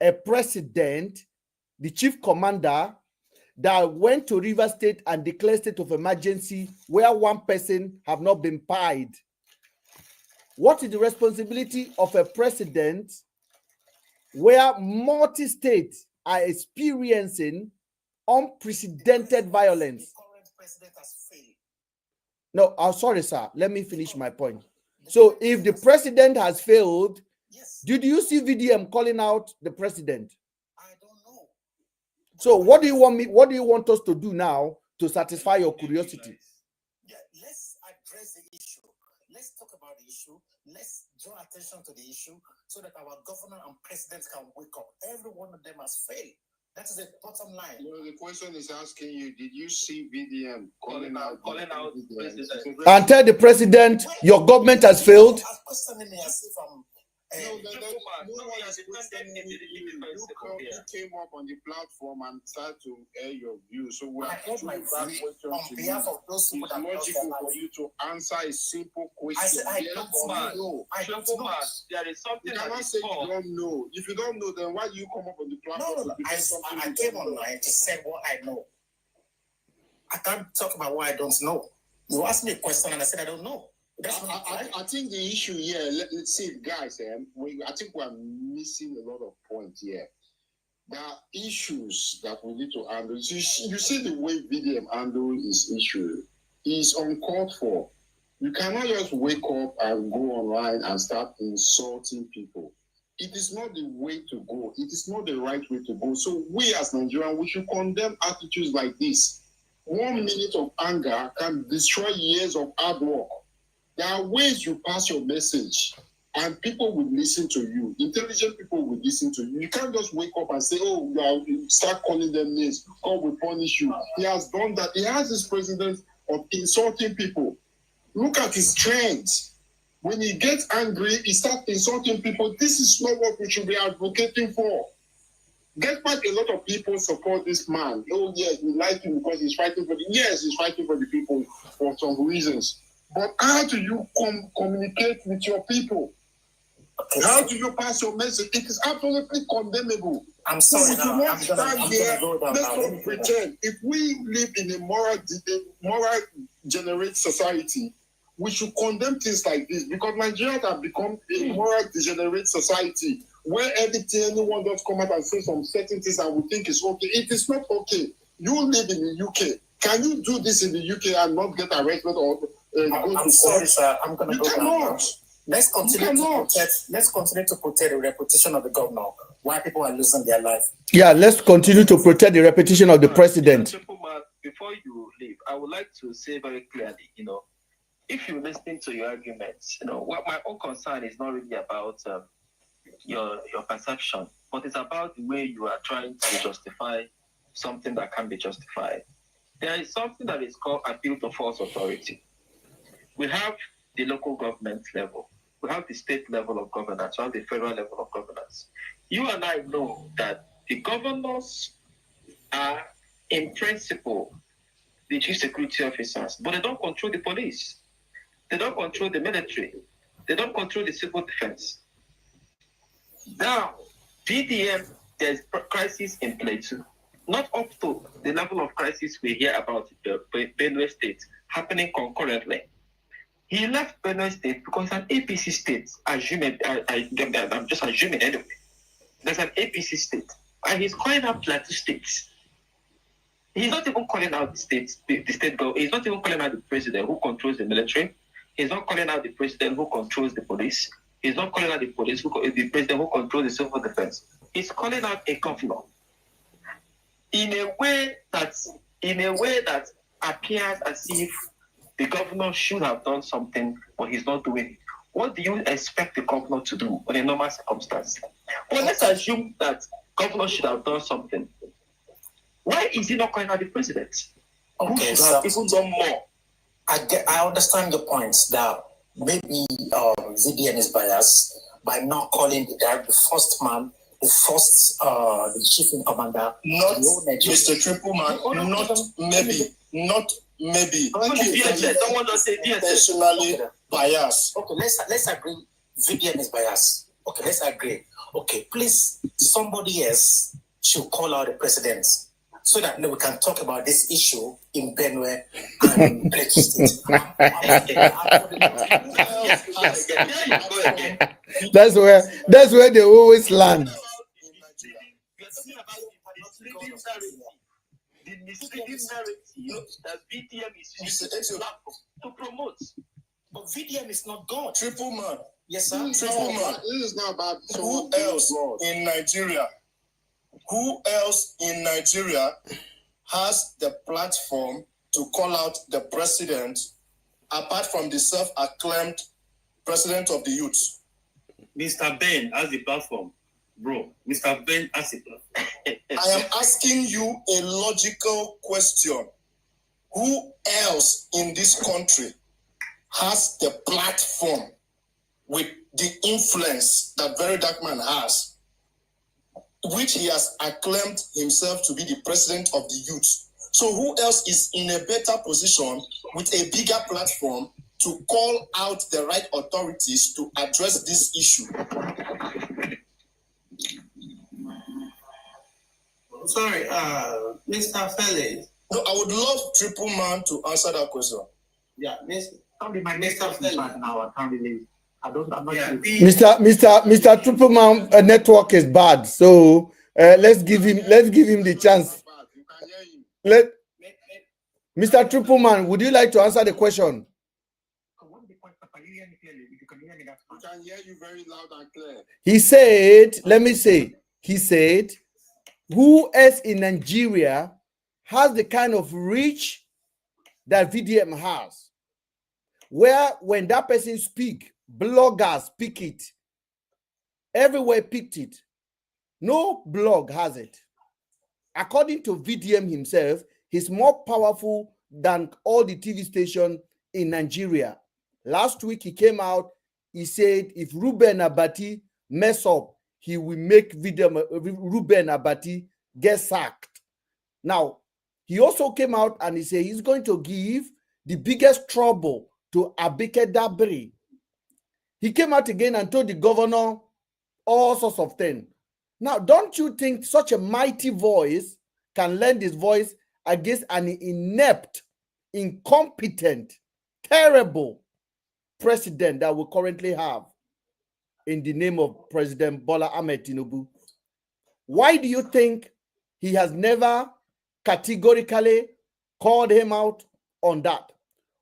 Speaker 2: a president, the chief commander, that went to River State and declared state of emergency where one person have not been paid? What is the responsibility of a president where multi-states are experiencing unprecedented violence?
Speaker 1: The current president has failed.
Speaker 2: No, I'm sorry, sir. Let me finish my point. So if the president has failed,
Speaker 1: yes.
Speaker 2: Did you see VDM calling out the president?
Speaker 1: I don't know.
Speaker 2: So what do you want us to do now to satisfy your curiosity?
Speaker 1: Yeah, let's address the issue. Let's talk about the issue. Let's draw attention to the issue so that our governor and president can wake up. Every one of them has failed. That is the bottom line.
Speaker 6: Well, the question is asking you, did you see VDM calling out
Speaker 5: president?
Speaker 2: And tell the president your government has failed.
Speaker 1: I'm questioning me as if I'm...
Speaker 6: No one is questioning you. You came up on the platform and started to air your views. So we're
Speaker 1: asking
Speaker 6: that question
Speaker 1: on behalf of those people that lost their
Speaker 6: logical
Speaker 1: life.
Speaker 6: for you to answer a simple question.
Speaker 1: I said, I
Speaker 6: Yes
Speaker 1: don't
Speaker 6: or
Speaker 1: know.
Speaker 6: no.
Speaker 1: I don't know.
Speaker 5: There is something
Speaker 6: You
Speaker 5: that
Speaker 6: cannot
Speaker 5: is
Speaker 6: say you
Speaker 5: called.
Speaker 6: don't know. If you don't know, then why do you come up on the platform?
Speaker 1: No. I came online to say what I know. I can't talk about what I don't know. You asked me a question and I said I don't know.
Speaker 6: I think the issue here, let's see, guys, I think we're missing a lot of points here.
Speaker 7: there are issues that we need to handle. You see the way VDM handle his issue is uncalled for. You cannot just wake up and go online and start insulting people. It is not the way to go. It is not the right way to go. So we as Nigerians, we should condemn attitudes like this. 1 minute of anger can destroy years of hard work. There are ways you pass your message and people will listen to you. Intelligent people will listen to you. You can't just wake up and say, oh, you start calling them names. God will punish you. He has done that. He has this president of insulting people. Look at his trends. When he gets angry, he starts insulting people. This is not what we should be advocating for. Get back, a lot of people support this man. Oh, yes, we like him because he's fighting for the... Yes, he's fighting for the people for some reasons. But how do you communicate with your people? Okay. How do you pass your message? It is absolutely condemnable.
Speaker 8: I'm sorry.
Speaker 7: Let's not pretend. If we live in a moral generate society, we should condemn things like this, because Nigerians have become a moral degenerate society where anyone does come out and say some certain things and we think it's okay. It is not okay. You live in the UK. Can you do this in the UK and not get arrested or go
Speaker 8: I'm
Speaker 7: to
Speaker 8: sorry,
Speaker 7: court?
Speaker 8: sir. I'm going to go
Speaker 7: cannot.
Speaker 8: Let's continue to protect the reputation of the governor while people are losing their life.
Speaker 2: Yeah, let's continue to protect the reputation of the president.
Speaker 5: Before you leave, I would like to say very clearly, if you're listening to your arguments, what my own concern is not really about your perception, but it's about the way you are trying to justify something that can be justified. There is something that is called appeal to false authority. We have the local government level. We have the state level of governance. We have the federal level of governance. You and I know that the governors are, in principle, the chief security officers, but they don't control the police. They don't control the military. They don't control the civil defense. Now, VDM, there's crisis in Plateau, not up to the level of crisis we hear about the Benue State happening concurrently. He left Benue State because it's an APC state. I'm just assuming anyway. There's an APC state, and he's calling out Plateau states. He's not even calling out the states, the state government. He's not even calling out the president who controls the military. He's not calling out the president who controls the police. He's not calling out the the president who controls the civil defense. He's calling out a governor in a way that appears as if the governor should have done something, but he's not doing it. What do you expect the governor to do in a normal circumstance? Well, let's assume that governor should have done something. Why is he not calling out the president?
Speaker 8: Okay,
Speaker 5: who should have even done more?
Speaker 8: I understand your points that maybe VDN is biased by not calling the first man, the chief in commander.
Speaker 7: Not Mr. Triple Man, not maybe.
Speaker 5: Someone just say DSS.
Speaker 7: Personally biased.
Speaker 8: Okay, let's agree VDN is biased. Okay, let's agree. Okay, please, somebody else should call out the president so that we can talk about this issue in Benue and Plateau State.
Speaker 2: That's where they always land.
Speaker 5: The misleading narrative that VDM is using to promote.
Speaker 8: But VDM is not God.
Speaker 7: Triple Man.
Speaker 8: Yes, sir.
Speaker 7: Triple Man. This is not about who else in Nigeria. Who else in Nigeria has the platform to call out the president apart from the self-acclaimed president of the youth?
Speaker 9: MrBen has the platform. Bro, MrBen has the platform.
Speaker 7: I am asking you a logical question. Who else in this country has the platform with the influence that very dark man has, which he has acclaimed himself to be the president of the youth? So who else is in a better position with a bigger platform to call out the right authorities to address this issue?
Speaker 9: Sorry, Mr. Felix.
Speaker 7: No, I would love Triple Man to answer that question.
Speaker 9: Yeah,
Speaker 8: Mr. Felix now. I can't believe. I'm not sure.
Speaker 2: Mr. Triple Man network is bad, so Let's give him the chance.
Speaker 7: You can hear him.
Speaker 2: Let Mr. Tripleman, would you like to answer the question?
Speaker 7: We can hear you very loud and clear.
Speaker 2: He said, let me say, he said, who else in Nigeria has the kind of reach that VDM has? Where when that person speak, bloggers pick it. Everywhere picked it. No blog has it. According to VDM himself, he's more powerful than all the TV stations in Nigeria. Last week he came out, he said if Ruben Abati mess up, he will make Ruben Abati get sacked. Now, he also came out and he said he's going to give the biggest trouble to Abike Dabiri. He came out again and told the governor all sorts of things. Now, don't you think such a mighty voice can lend his voice against an inept, incompetent, terrible president that we currently have in the name of President Bola Ahmed Tinubu? Why do you think he has never categorically called him out on that?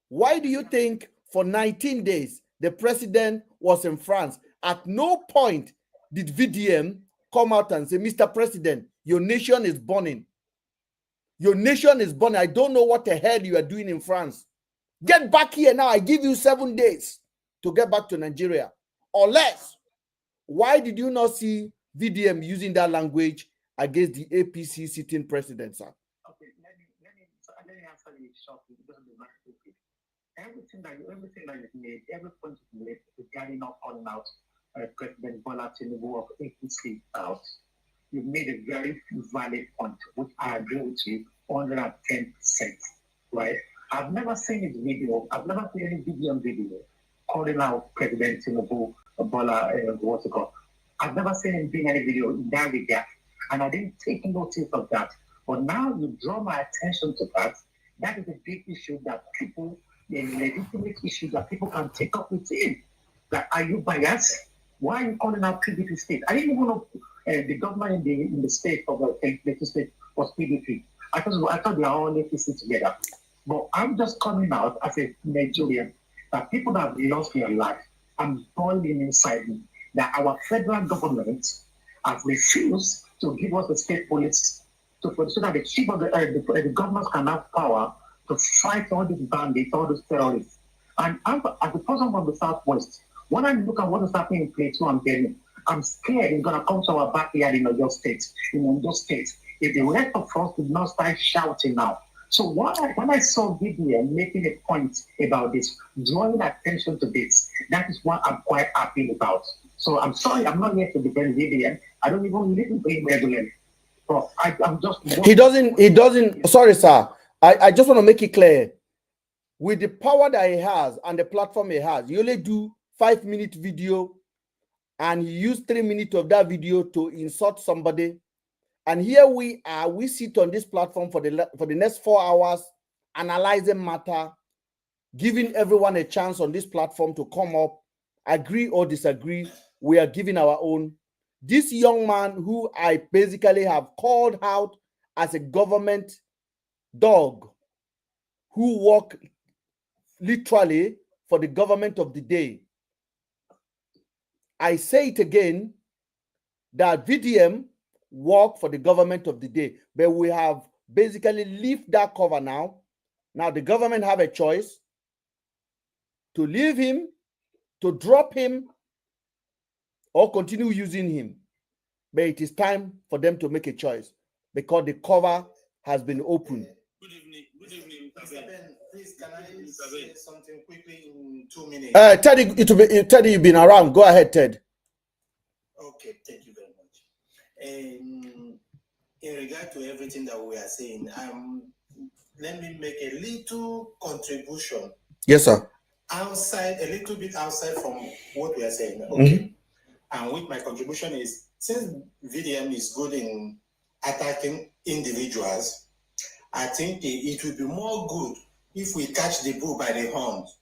Speaker 2: Why do you think for 19 days the president was in France? At no point did VDM come out and say, Mr. President, your nation is burning. Your nation is burning. I don't know what the hell you are doing in France. Get back here now. I give you 7 days to get back to Nigeria. Or less. Why did you not see VDM using that language against the APC sitting president, sir?
Speaker 8: Okay, let me answer you shortly because of the market. Everything that you made, every point you made regarding not calling out President Bola Tinubu of APC out, you made a very valid point, which I agree with you 110%. Right? I've never seen his video. I've never seen any video calling out President Tinubu Bola. What's it called? I've never seen him doing any video in that regard, and I didn't take notice of that. But now you draw my attention to that. That is a big issue that people, a legitimate issue that people can take up with him. Like, are you biased? Why are you calling out PDP state? I didn't even know the government in the state of the state was PDP. I thought they are all APC together. But I'm just coming out as a Nigerian that people that have lost their life, I'm boiling inside me that our federal government has refused to give us the state police so that the chief of the government can have power to fight all these bandits, all these terrorists. And as a person from the Southwest, when I look at what is happening in Plateau and Benue, I'm scared it's going to come to our backyard in Oyo State, if the rest of us did not start shouting now. So when I saw VDM making a point about this, drawing attention to this, that is what I'm quite happy about. So I'm sorry, I'm not here to defend VDM. I don't even listen to him regularly. So I'm just... He
Speaker 2: doesn't, sorry, sir. I just want to make it clear. With the power that he has and the platform he has, you only do 5-minute video and he used 3 minutes of that video to insult somebody. And here we are, we sit on this platform for the next 4 hours, analyzing matter, giving everyone a chance on this platform to come up, agree or disagree. We are giving our own. This young man who I basically have called out as a government dog who work literally for the government of the day. I say it again, that VDM work for the government of the day, but we have basically left that cover now. Now the government have a choice to leave him, to drop him, or continue using him. But it is time for them to make a choice because the cover has been opened.
Speaker 9: Good evening,
Speaker 10: MrBen, please can I say something quickly in 2 minutes?
Speaker 2: Teddy, you've been around. Go ahead, Ted.
Speaker 10: Okay, thank you very much. In regard to everything that we are saying, let me make a little contribution.
Speaker 2: Yes, sir.
Speaker 10: A little bit outside from what we are saying. Okay. And with my contribution is, since VDM is good in attacking individuals, I think it will be more good if we catch the bull by the horns,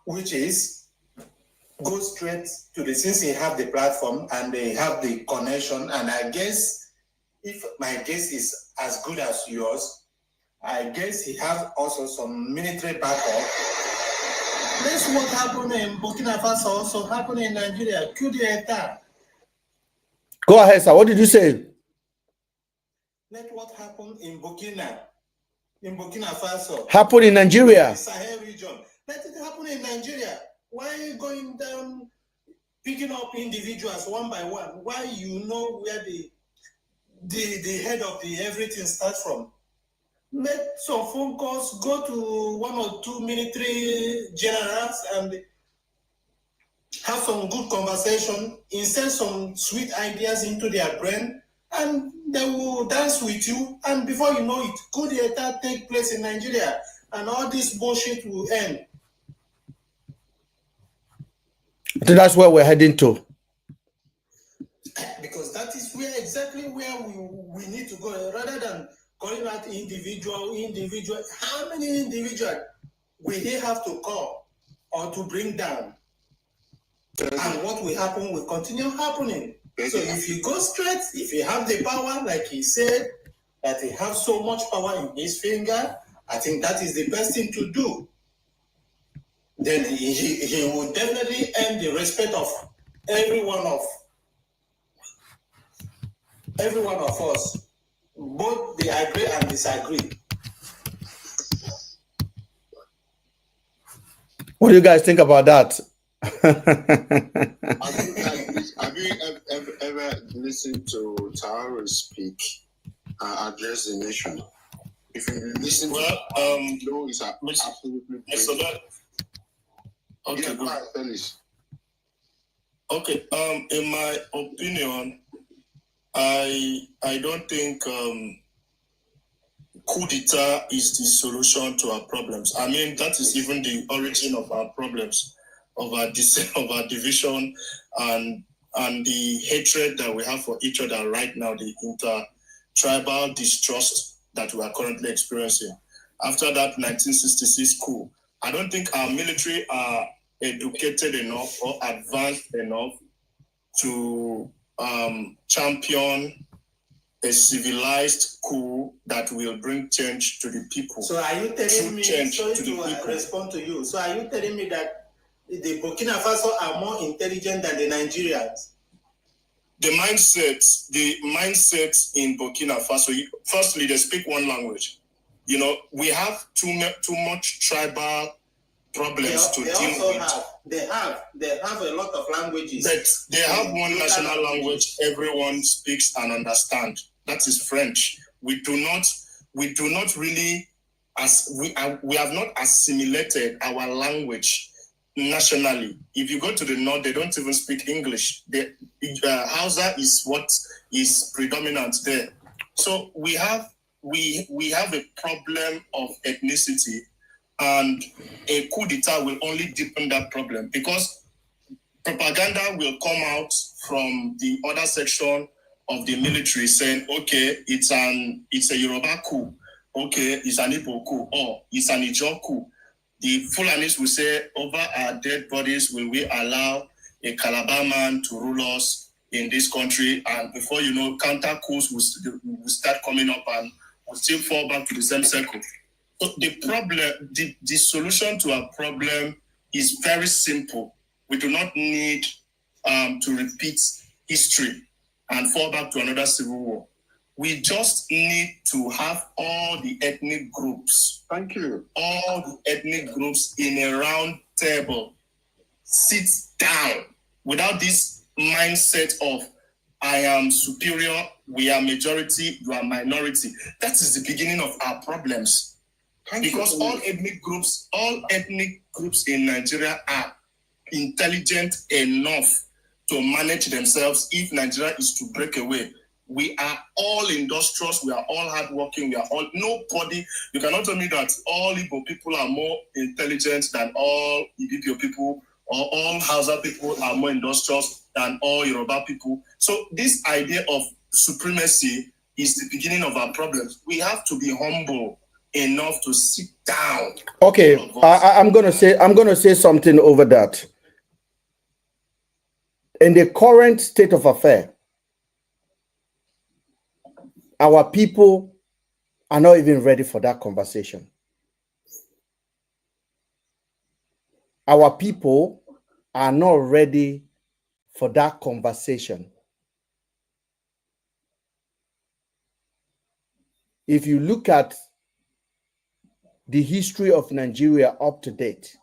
Speaker 10: which is go straight to the, since they have the platform and they have the connection, and I guess if my guess is as good as yours, I guess he has also some military backup. That's what happened in Burkina Faso, also happened in Nigeria. Coup d'etat.
Speaker 2: Go ahead, sir. What did you say?
Speaker 10: Let what happened in Burkina Faso
Speaker 2: happen in Nigeria.
Speaker 10: The Sahel region. Let it happen in Nigeria. Why are you going down, picking up individuals one by one? Why you know where the head of the everything starts from? Make some phone calls, go to 1 or 2 military generals and have some good conversation, insert some sweet ideas into their brain, and they will dance with you. And before you know it, coup d'etat take place in Nigeria, and all this bullshit will end.
Speaker 2: I think that's where we're heading to.
Speaker 10: Because that is exactly where we need to go, rather than calling out individual. How many individuals will they have to call or to bring down? And what will happen will continue happening. So if you go straight, if you have the power, like he said, that he has so much power in his finger, I think that is the best thing to do. Then he will definitely earn the respect of every one of us. Both they agree and disagree.
Speaker 2: What do you guys think about that?
Speaker 7: Have you ever listened to Taro speak address the nation? If you listen to no, it's absolutely
Speaker 6: okay, okay. In my opinion, I don't think coup d'etat is the solution to our problems. I mean, that is even the origin of our problems, of our division, and the hatred that we have for each other right now, the inter-tribal distrust that we are currently experiencing. After that 1966 coup, I don't think our military are educated enough or advanced enough to champion a civilized coup that will bring change to the people.
Speaker 10: So are you telling me, sorry to respond to you, so are you telling me that the Burkina Faso are more intelligent than the Nigerians?
Speaker 6: The mindset in Burkina Faso, firstly, they speak one language. You know, we have too much tribal problems to deal with.
Speaker 10: They have a lot of languages.
Speaker 6: But they have one national language everyone speaks and understands. That is French. We do not really, we have not assimilated our language nationally. If you go to the north, they don't even speak English. Hausa is what is predominant there. So we have a problem of ethnicity, and a coup d'etat will only deepen that problem, because propaganda will come out from the other section of the military saying, okay, it's a Yoruba coup, okay, it's an Igbo coup, or it's an Ijaw coup. The Fulanis will say, over our dead bodies, will we allow a Calabar man to rule us in this country? And before you know, counter coups will start coming up, and we'll still fall back to the same circle. So the problem, the solution to our problem is very simple. We do not need to repeat history and fall back to another civil war. We just need to have all the ethnic groups.
Speaker 7: Thank you.
Speaker 6: All the ethnic groups in a round table. Sit down without this mindset of I am superior, we are majority, you are minority. That is the beginning of our problems. Because all ethnic groups in Nigeria are intelligent enough to manage themselves if Nigeria is to break away. We are all industrious, we are all hardworking, we are all, nobody, you cannot tell me that all Igbo people are more intelligent than all Ibibio people, or all Hausa people are more industrious than all Yoruba people. So this idea of supremacy is the beginning of our problems. We have to be humble enough to sit down.
Speaker 2: Okay, I'm gonna say something over that. in the current state of affairs, our people are not even ready for that conversation. Our people are not ready for that conversation. If you look at the history of Nigeria up to date,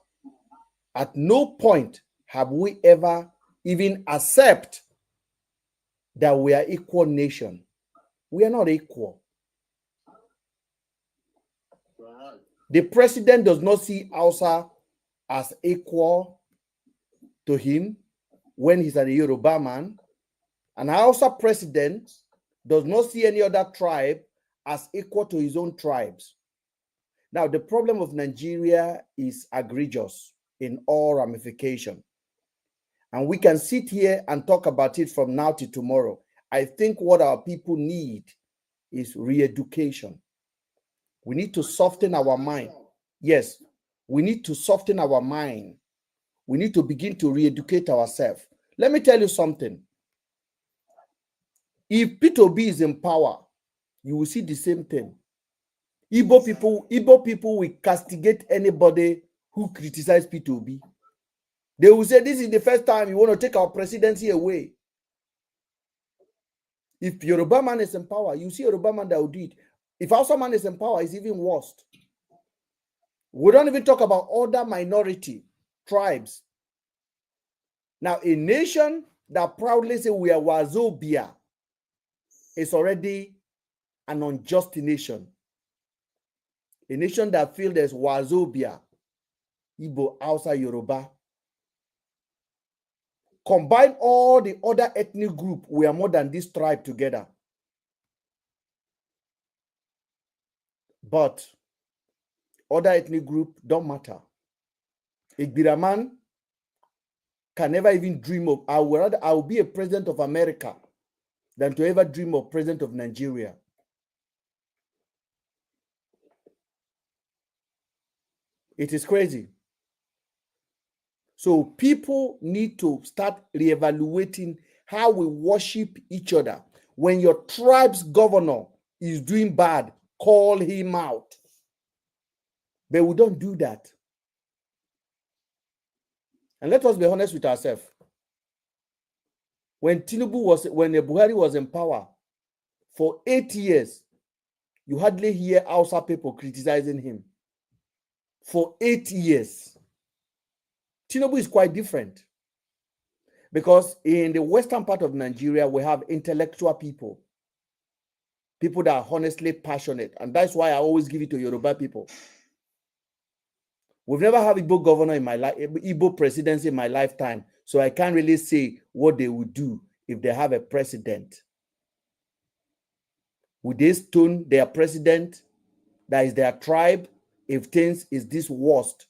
Speaker 2: at no point have we ever even accept that we are equal nation. We are not equal. The president does not see Hausa as equal to him when he's a Yoruba man. An Hausa president does not see any other tribe as equal to his own tribes. Now, the problem of Nigeria is egregious in all ramifications. And we can sit here and talk about it from now to tomorrow. I think what our people need is re-education. We need to soften our mind. Yes, we need to soften our mind. We need to begin to re-educate ourselves. Let me tell you something. If P2B is in power, you will see the same thing. Igbo people will castigate anybody who criticizes P2B. They will say, this is the first time you want to take our presidency away. If Yoruba man is in power, you see Yoruba man that will do it. If Hausa man is in power, it's even worse. We don't even talk about other minority tribes. Now, a nation that proudly say we are Wazobia is already an unjust nation. A nation that feels there's Wazobia, Igbo, Hausa, Yoruba. Combine all the other ethnic groups, we are more than this tribe together. But other ethnic group don't matter. Igbiraman can never even dream of, I will be a president of America than to ever dream of president of Nigeria. It is crazy. So people need to start reevaluating how we worship each other. When your tribe's governor is doing bad, call him out. But we don't do that. And let us be honest with ourselves. When Buhari was in power, for 8 years, you hardly hear Hausa people criticizing him. For 8 years. Tinubu is quite different. Because in the western part of Nigeria, we have intellectual people. People that are honestly passionate. And that's why I always give it to Yoruba people. We've never had Igbo governor in my life, Igbo presidency in my lifetime. So I can't really say what they would do if they have a president. Would they stone their president, that is their tribe, if things is this worst?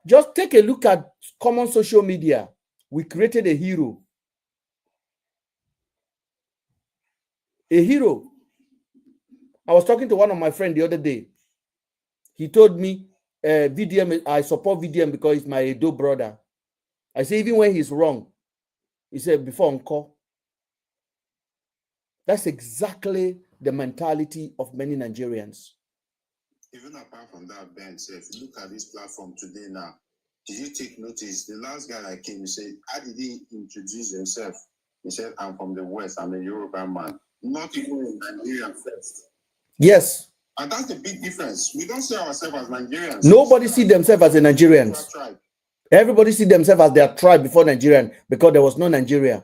Speaker 2: Just take a look at common social media. We created a hero. A hero. I was talking to one of my friends the other day. He told me, VDM, I support VDM because he's my Edo brother. I say, even when he's wrong, he said, before encore. That's exactly the mentality of many Nigerians.
Speaker 7: Even apart from that, Ben, if you look at this platform today now, did you take notice? The last guy that came, he said, how did he introduce himself? He said, I'm from the West, I'm a Yoruba man. Not even in Nigeria first.
Speaker 2: Yes.
Speaker 7: And that's the big difference. We don't see ourselves as Nigerians.
Speaker 2: Nobody see themselves as a Nigerian. Everybody see themselves as their tribe before Nigerian, because there was no Nigeria.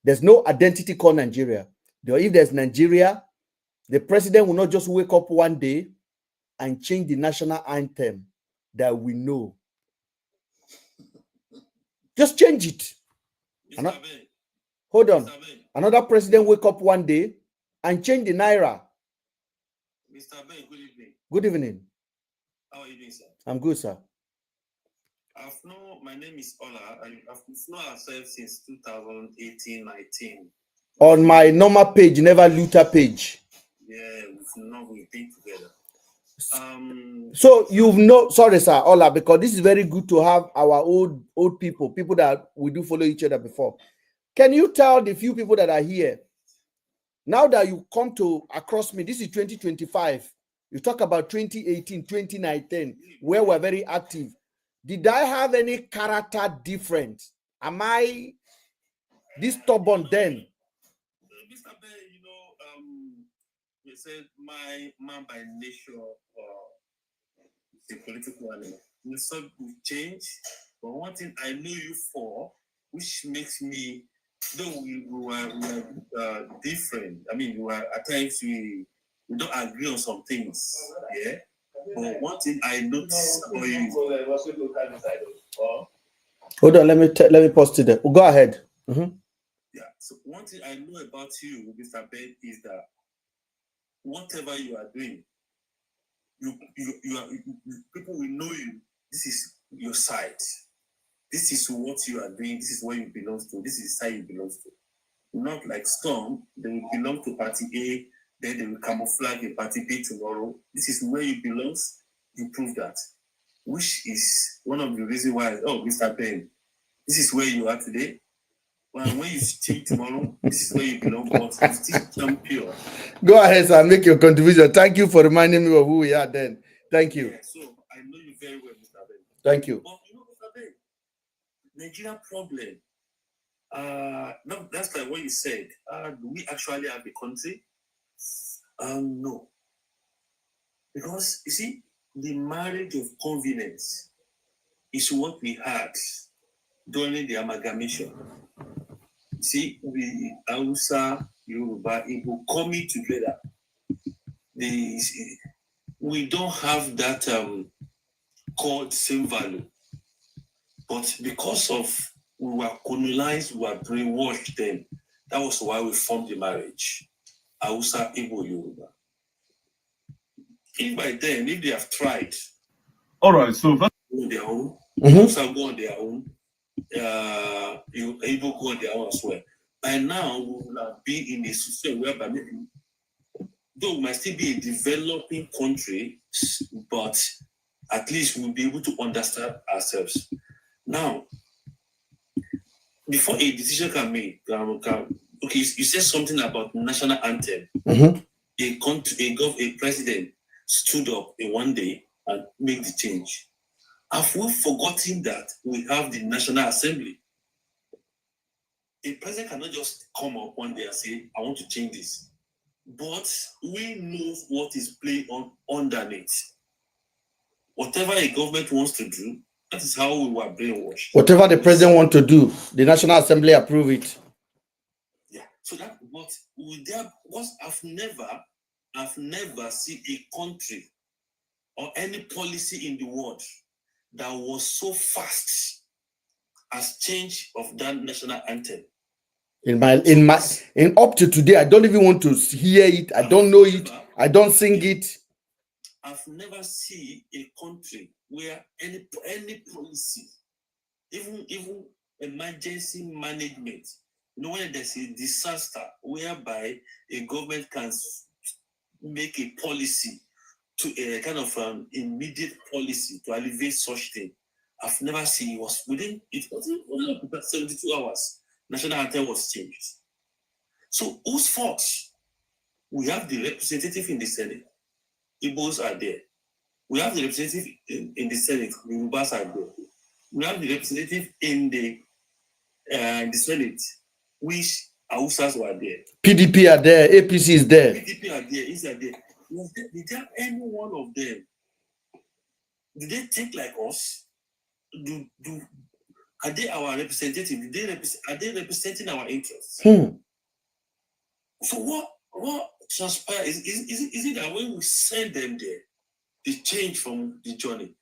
Speaker 2: There's no identity called Nigeria. If there's Nigeria, the president will not just wake up one day and change the national anthem that we know. Just change it. Hold on. Another president wake up one day and change the Naira.
Speaker 9: Mr. Ben, good evening.
Speaker 2: Good evening.
Speaker 9: How are you doing, sir?
Speaker 2: I'm good, sir.
Speaker 9: My name is Ola. I've known ourselves since 2018-19.
Speaker 2: On my normal page, never Luther page.
Speaker 9: Yeah, we've been together.
Speaker 2: So sorry, sir, Ola, because this is very good to have our old people that we do follow each other before. Can you tell the few people that are here, now that you come to across me, this is 2025, you talk about 2018, 2019, where we're very active. Did I have any character difference? Am I this stubborn then?
Speaker 9: Mr. Ben, you said my man by nature is a political animal. We saw we change, but one thing I know you for, which makes me, though we were different. I mean, at times we don't agree on some things, yeah. But one thing I noticed about you.
Speaker 2: Hold on, let me pause it there. Go ahead.
Speaker 9: Yeah. So one thing I know about you, Mr. Ben, is that whatever you are doing, you are people will know you. This is your side. This is what you are doing. This is where you belong to. This is the side you belong to. Not like Storm, they will belong to party A, then they will camouflage in party B tomorrow. This is where you belong. You prove that, which is one of the reasons why. Oh, Mr. Ben, this is where you are today. When you change tomorrow, this is where you belong, but you still champion.
Speaker 2: Go ahead, sir. Make your contribution. Thank you for reminding me of who we are then. Thank you.
Speaker 9: Yeah, so I know you very well, Mr. Ben.
Speaker 2: Thank you.
Speaker 9: But Mr. Ben, Nigeria problem. No, that's like what you said. Do we actually have a country? No. Because you see, the marriage of convenience is what we had during the amalgamation. See, we Hausa, Yoruba, Igbo coming together. We don't have that called same value. But because of we were colonized, we were brainwashed then, that was why we formed the marriage. Hausa, Igbo, Yoruba. If by then, if they have tried,
Speaker 3: all right, so
Speaker 9: on their own, Hausa go on their own, Igbo go on their own as well. By now, we will have been in a situation whereby maybe, though we might still be a developing country, but at least we'll be able to understand ourselves. Now, before a decision can be made, okay, you said something about national anthem. A president stood up in one day and made the change. Have we forgotten that we have the National Assembly? A president cannot just come up one day and say, I want to change this. But we know what is playing on underneath. Whatever a government wants to do, that is how we were brainwashed.
Speaker 2: Whatever the president wants to do, the National Assembly approve it.
Speaker 9: Yeah. So that what we there, because I've never seen a country or any policy in the world that was so fast as change of that national anthem.
Speaker 2: In up to today, I don't even want to hear it. I don't know it. I don't sing it.
Speaker 9: I've never seen a country where any policy, even emergency management, when there's a disaster, whereby a government can make a policy to a kind of immediate policy to alleviate such thing. I've never seen it was within 72 hours. National anthem was changed. So whose fault? We have the representative in the Senate. Igbos are there. We have the representative in the Senate. The Yorubas are there. We have the representative in the Senate, which Hausas were there.
Speaker 2: PDP are there. APC is there.
Speaker 9: PDP are there. Is there? Did there any one of them? Did they think like us? Are they our representative? Are they representing our interests? So what transpires is it that when we send them there, they change from the journey?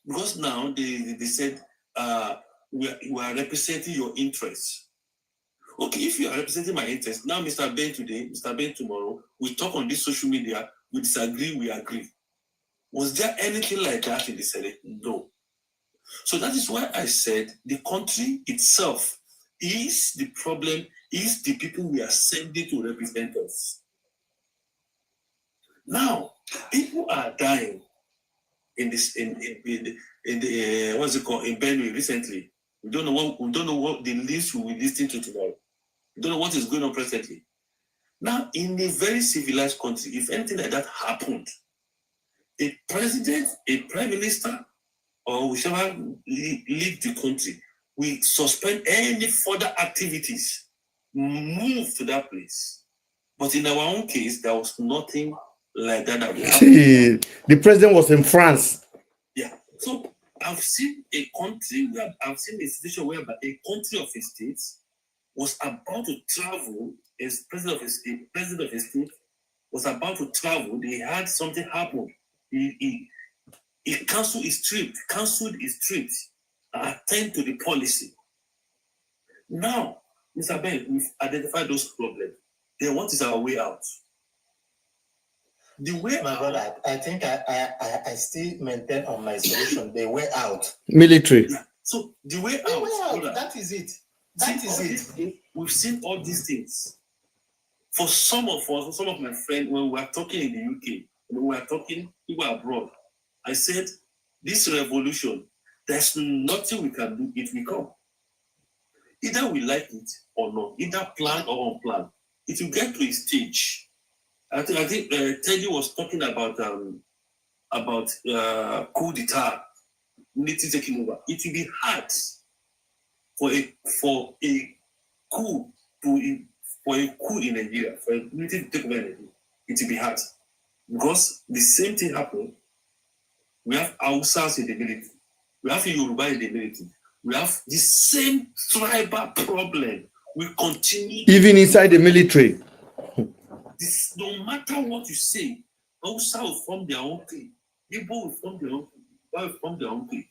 Speaker 9: Because now they said we are representing your interests. Okay, if you are representing my interests, now Mr. Ben today, Mr. Ben tomorrow, we talk on this social media, we disagree, we agree. Was there anything like that in the Senate? No. So that is why I said the country itself is the problem, is the people we are sending to represent us. Now, people are dying in this in the what's it called in Benue recently. We don't know what the list we will listen to tomorrow. We don't know what is going on presently. Now, in a very civilized country, if anything like that happened, a president, a prime minister, or whichever lead the country, we suspend any further activities, move to that place. But in our own case, there was nothing like that that happened.
Speaker 2: The president was in France.
Speaker 9: Yeah. So I've seen a country where I've seen a situation whereby a country of a state was about to travel, as president of a state was about to travel. They had something happen. He canceled his trip, and attend to the policy. Now, MrBen, we've identified those problems. Then what is our way out? The way
Speaker 10: My brother, I think I still maintain on my solution. The way out.
Speaker 2: Military.
Speaker 9: Yeah. So the way
Speaker 10: The
Speaker 9: out.
Speaker 10: way out.
Speaker 9: Brother,
Speaker 10: That is it. That is it.
Speaker 9: We've seen all these things. For some of us, some of my friends, when we were talking in the UK, when we were talking people abroad, I said, this revolution, there's nothing we can do, it will come. Either we like it or not, either planned or unplanned. It will get to a stage. I think Teddy was talking about coup d'etat, military taking over. It will be hard for a coup in Nigeria, for a military to take over Nigeria. It will be hard because the same thing happened. We have Hausas in the military. We have Yoruba in the military. We have the same tribal problem. We continue.
Speaker 2: Even inside the military.
Speaker 9: This, no matter what you say, Hausa will form their own thing. Igbo will form their own thing. Yoruba will form their own thing.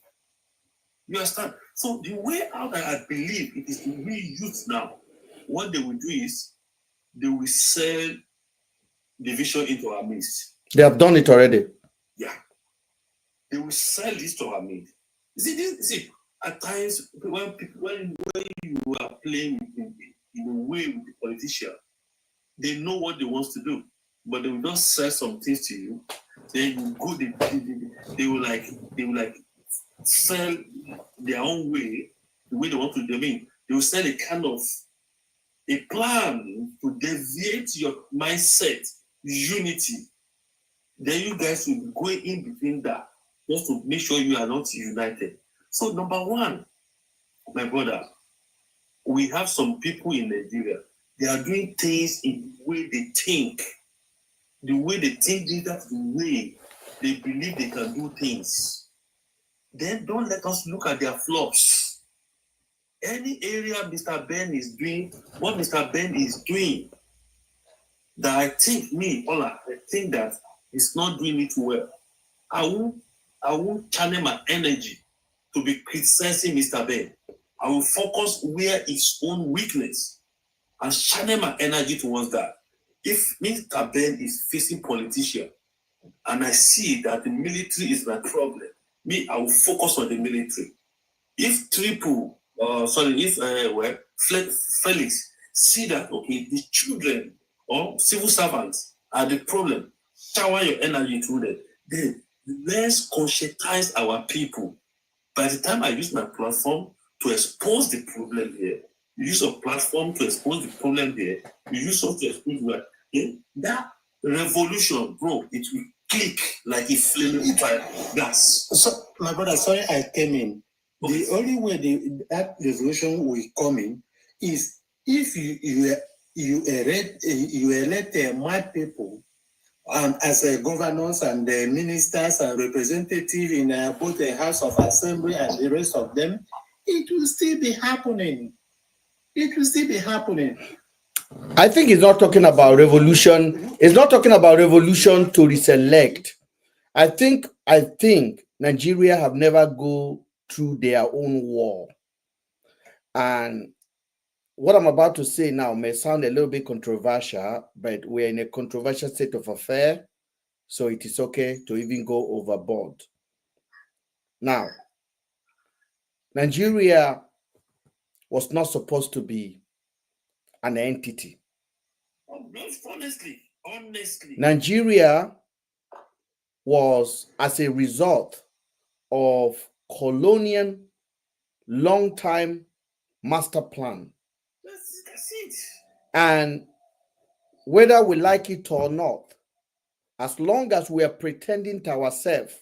Speaker 9: You understand? So the way out that I believe it is to we youth now, what they will do is they will sell division into our midst.
Speaker 2: They have done it already.
Speaker 9: Yeah. They will sell this to our midst. See, at times when you are playing in a way with the politician, they know what they want to do, but they will just sell some things to you. Then you go, they will like sell their own way, the way they want to do. I mean, they will sell a kind of a plan to deviate your mindset, unity. Then you guys will go in between that just to make sure you are not united. So number one, my brother, we have some people in Nigeria. They are doing things in the way they think. The way they think, that's the way they believe they can do things. Then don't let us look at their flaws. Any area MrBen is doing, what MrBen is doing, that I think I think that he's not doing it well. I won't channel my energy to be criticizing MrBen. I will focus where his own weakness and channel my energy towards that. If MrBen is facing politician and I see that the military is my problem, I will focus on the military. If Felix see that, okay, the children or civil servants are the problem, shower your energy through them, then let's conscientize our people. By the time I use my platform to expose the problem here, you use a platform to expose the problem there, you use something to expose that, that revolution, bro, it will click like a flaming fire gas.
Speaker 10: So, my brother, sorry I came in. Okay. The only way that revolution will come in is if you elect mad people as governors and ministers and representatives in both the House of Assembly and the rest of them, it will still be happening. It will still be happening.
Speaker 2: I think he's not talking about revolution. He's not talking about revolution to reselect. I think Nigeria have never go through their own war. And what I'm about to say now may sound a little bit controversial, but we're in a controversial state of affair, so it is okay to even go overboard. Now, Nigeria was not supposed to be an entity.
Speaker 9: Honestly.
Speaker 2: Nigeria was as a result of colonial long-time master plan.
Speaker 9: That's it.
Speaker 2: And whether we like it or not, as long as we are pretending to ourselves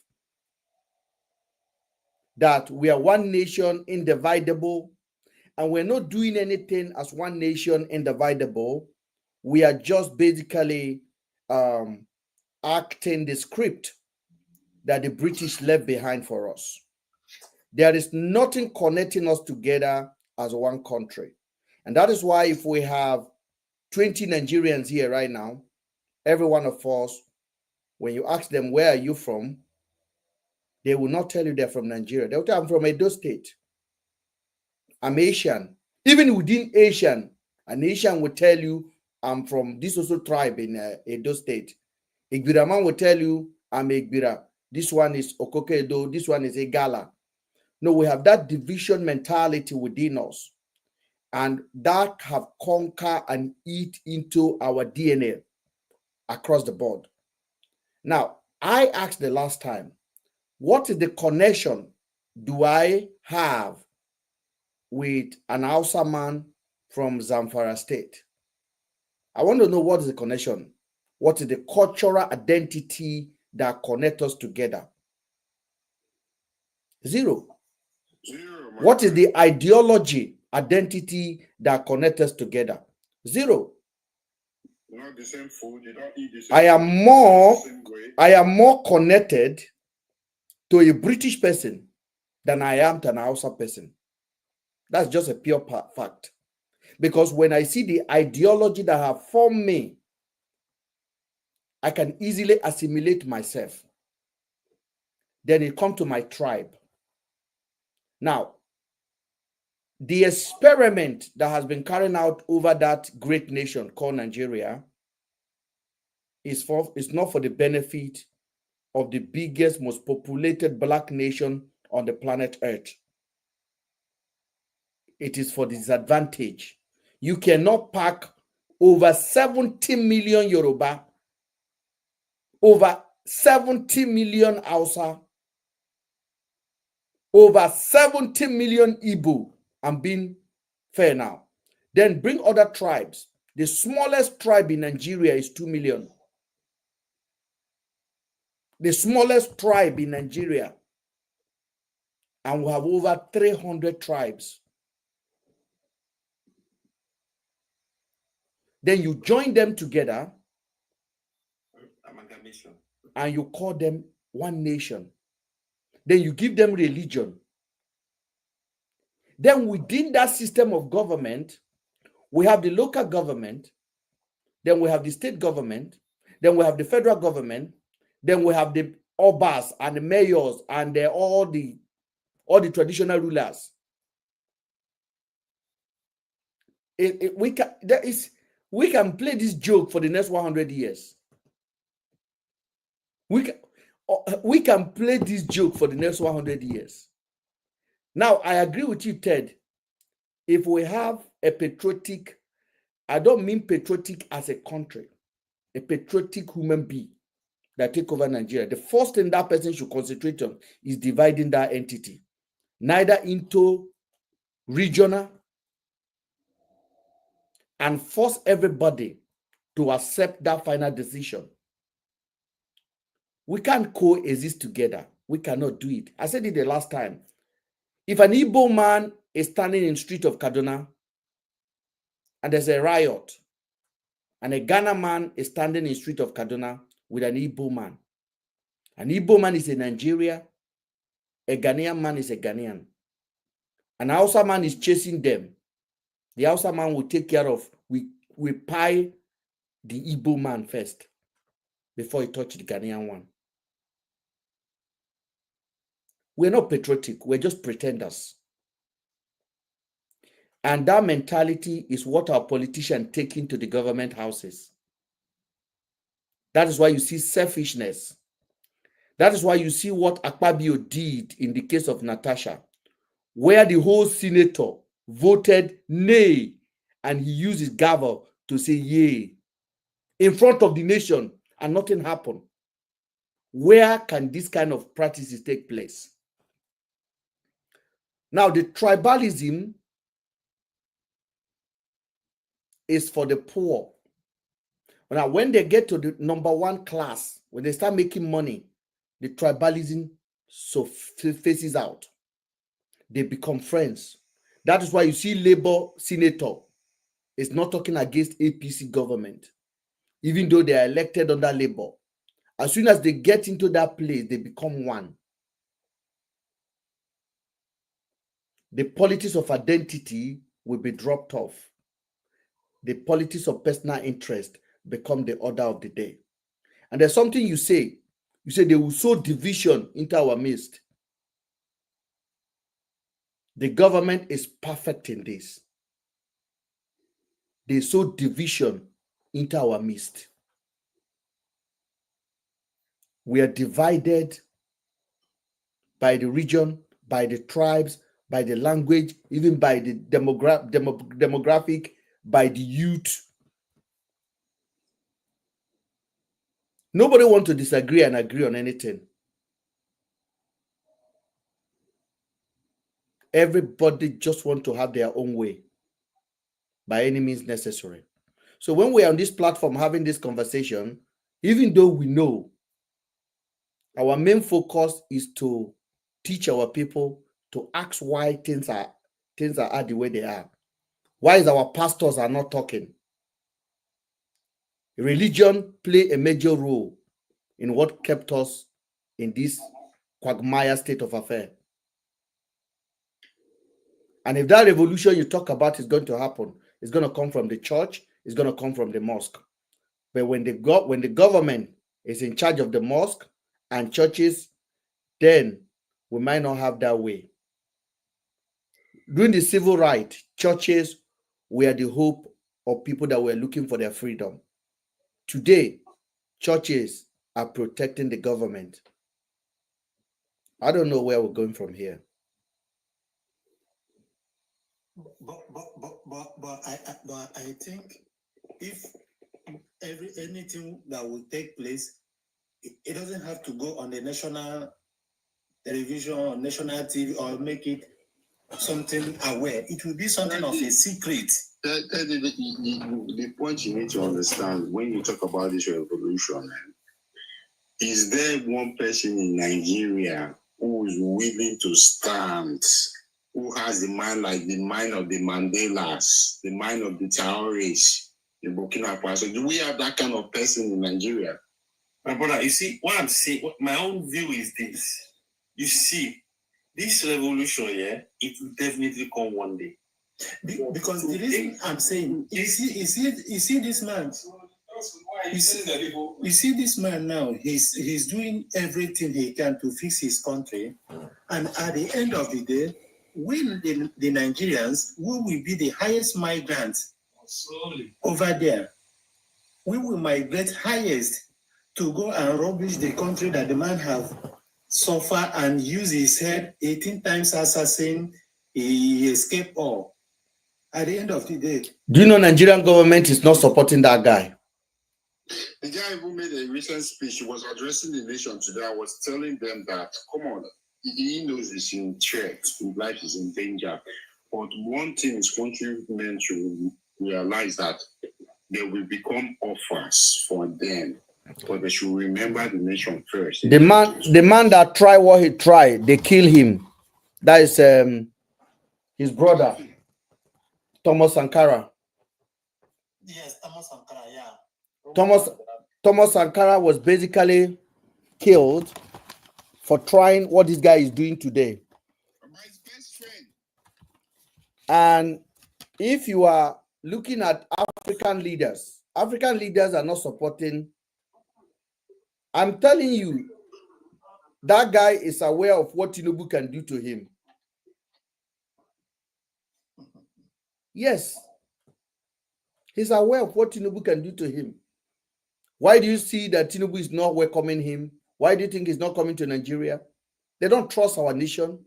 Speaker 2: that we are one nation indivisible, and we're not doing anything as one nation indivisible, we are just basically acting the script that the British left behind for us. There is nothing connecting us together as one country. And that is why if we have 20 Nigerians here right now, every one of us, when you ask them, where are you from? They will not tell you they're from Nigeria. They'll tell you, I'm from Edo State. I'm Asian. Even within Asian, an Asian will tell you, I'm from this also tribe in Edo State. Igbira man will tell you, I'm Igbira. This one is Okoke Edo. This one is Igala. No, we have that division mentality within us. And that have conquered and eat into our DNA across the board. Now, I asked the last time, what is the connection do I have with an Hausa man from Zamfara State? I want to know what is the connection. What is the cultural identity that connects us together? Zero. What is the ideology, identity that connects us together? Zero.
Speaker 7: Not the same food, you don't eat the same
Speaker 2: I am more connected to a British person than I am to an Hausa person. That's just a pure fact. Because when I see the ideology that have formed me, I can easily assimilate myself. Then it comes to my tribe. Now, the experiment that has been carried out over that great nation called Nigeria is not for the benefit of the biggest, most populated black nation on the planet Earth. It is for disadvantage. You cannot pack over 70 million Yoruba, over 70 million Hausa, over 70 million Igbo. I'm being fair now. Then bring other tribes. The smallest tribe in Nigeria is 2 million. The smallest tribe in Nigeria. And we have over 300 tribes. Then you join them together and you call them one nation. Then you give them religion. Then within that system of government, we have the local government, then we have the state government, then we have the federal government, then we have the obas and the mayors and all the traditional rulers. We can play this joke for the next 100 years. We can play this joke for the next 100 years. Now, I agree with you, Ted. If we have a patriotic, I don't mean patriotic as a country, a patriotic human being that take over Nigeria, the first thing that person should concentrate on is dividing that entity, neither into regional, and force everybody to accept that final decision. We can't coexist together. We cannot do it. I said it the last time. If an Igbo man is standing in the street of Kaduna and there's a riot, and a Ghana man is standing in the street of Kaduna with an Igbo man. An Igbo man is in Nigeria, a Ghanaian man is a Ghanaian. An Hausa man is chasing them. The Hausa man will take care of, we pie the Igbo man first before he touch the Ghanaian one. We're not patriotic, we're just pretenders. And that mentality is what our politicians take into the government houses. That is why you see selfishness. That is why you see what Akpabio did in the case of Natasha, where the whole senator voted nay, and he used his gavel to say yay in front of the nation, and nothing happened. Where can this kind of practices take place? Now, the tribalism is for the poor. Now, when they get to the number one class, when they start making money, the tribalism faces out. They become friends. That is why you see Labour senator is not talking against APC government, even though they are elected under Labour. As soon as they get into that place, they become one. The politics of identity will be dropped off. The politics of personal interest become the order of the day. And there's something you say they will sow division into our midst. The government is perfect in this. They sow division into our midst. We are divided by the region, by the tribes, by the language, even by the demographic, by the youth. Nobody wants to disagree and agree on anything. Everybody just wants to have their own way by any means necessary. So when we are on this platform having this conversation, even though we know our main focus is to teach our people to ask why things are the way they are. Why is our pastors are not talking? Religion play a major role in what kept us in this quagmire state of affair. And if that revolution you talk about is going to happen, it's going to come from the church, it's going to come from the mosque. But when the government is in charge of the mosque and churches, then we might not have that way. During the civil rights, churches were the hope of people that were looking for their freedom. Today, churches are protecting the government. I don't know where we're going from here.
Speaker 10: But I think if anything that will take place, it doesn't have to go on the national television or national TV or make it something aware. It will be something of a secret.
Speaker 7: The point you need to understand when you talk about this revolution, is there one person in Nigeria who is willing to stand, who has the mind like the mind of the Mandelas, the mind of the terrorists in Burkina Faso? Do we have that kind of person in Nigeria?
Speaker 9: My brother, you see, what I'm saying, my own view is this. You see, this revolution, it will definitely come one day.
Speaker 10: Because the reason I'm saying, you see this man. You see this man now, he's doing everything he can to fix his country. And at the end of the day, we, the Nigerians, we will be the highest migrants over there. We will migrate highest to go and rubbish the country that the man have suffered and use his head 18 times assassin. He escaped all. At the end of the day.
Speaker 2: Do you know Nigerian government is not supporting that guy?
Speaker 7: The guy who made a recent speech, he was addressing the nation today. I was telling them that, come on, he knows he's in threat, his life is in danger. But one thing his countrymen should realize that they will become orphans for them. But they should remember the nation first.
Speaker 2: The man that tried what he tried, they kill him. That is his brother, Thomas Sankara.
Speaker 10: Yes, Thomas Sankara, yeah.
Speaker 2: Thomas Sankara was basically killed for trying what this guy is doing today.
Speaker 7: My best friend.
Speaker 2: And if you are looking at African leaders are not supporting. I'm telling you, that guy is aware of what Tinubu can do to him. Yes. He's aware of what Tinubu can do to him. Why do you see that Tinubu is not welcoming him? Why do you think he's not coming to Nigeria? They don't trust our nation.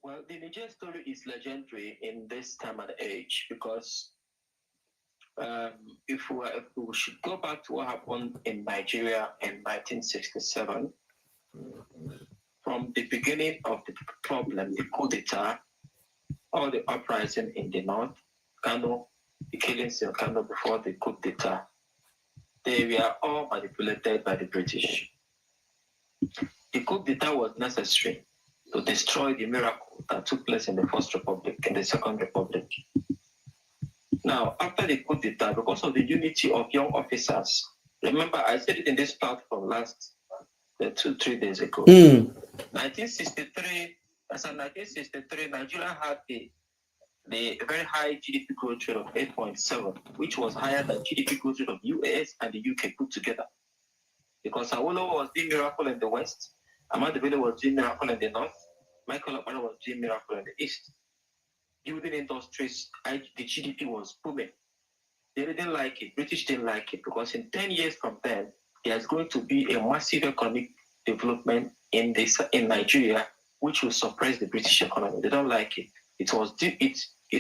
Speaker 5: Well, the Niger story is legendary in this time and age because if we should go back to what happened in Nigeria in 1967, from the beginning of the problem, the coup d'etat, all the uprising in the north, Kano, the killings in Kano before the coup d'etat, they were all manipulated by the British. The coup d'etat was necessary to destroy the miracle that took place in the First Republic and the Second Republic. Now, after the coup d'etat, because of the unity of young officers, remember I said it in this platform last 2-3 days ago. 1963, as in 1963, Nigeria had a very high GDP growth rate of 8.7, which was higher than GDP growth rate of US and the UK put together. Because Awolowo was doing miracle in the West, Ahmadu Bello was doing miracle in the North, Michael Okpara was doing miracle in the East. Building industries, the GDP was booming. They didn't like it. British didn't like it because in 10 years from then, there's going to be a massive economic development in Nigeria, which will suppress the British economy. They don't like it. It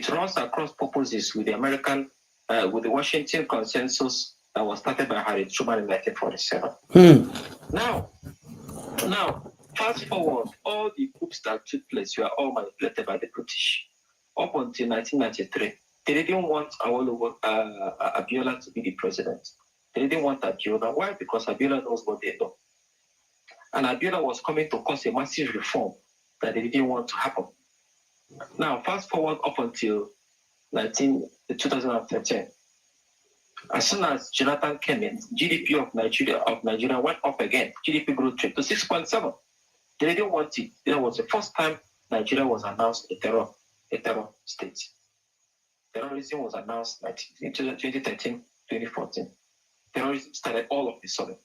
Speaker 5: runs across purposes with the with the Washington Consensus that was started by Harry Truman in 1947. Now, fast forward, all the coups that took place were all manipulated by the British. Up until 1993, they didn't want Abiola to be the president. They didn't want Abiola. Why? Because Abiola knows what they know. And Abiola was coming to cause a massive reform that they didn't want to happen. Now, fast forward up until 2013. As soon as Jonathan came in, GDP of Nigeria went up again. GDP growth rate to 6.7. They didn't want it. That was the first time Nigeria was announced a terror state. Terrorism was announced in 2013, 2014. Terrorism started all of a sudden.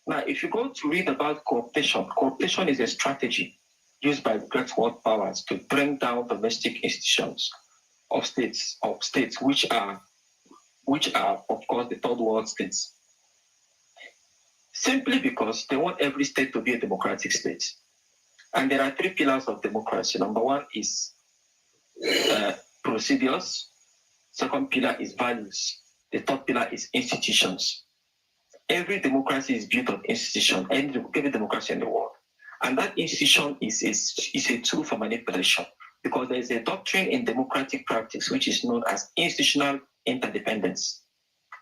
Speaker 5: Now, if you go to read about co-optation is a strategy used by great world powers to bring down domestic institutions of states which are of course the third world states, simply because they want every state to be a democratic state. And there are 3 pillars of democracy. Number 1 is procedures. Second pillar is values. The third pillar is institutions. Every democracy is built on institution. Every democracy in the world. And that institution is a tool for manipulation, because there is a doctrine in democratic practice which is known as institutional interdependence.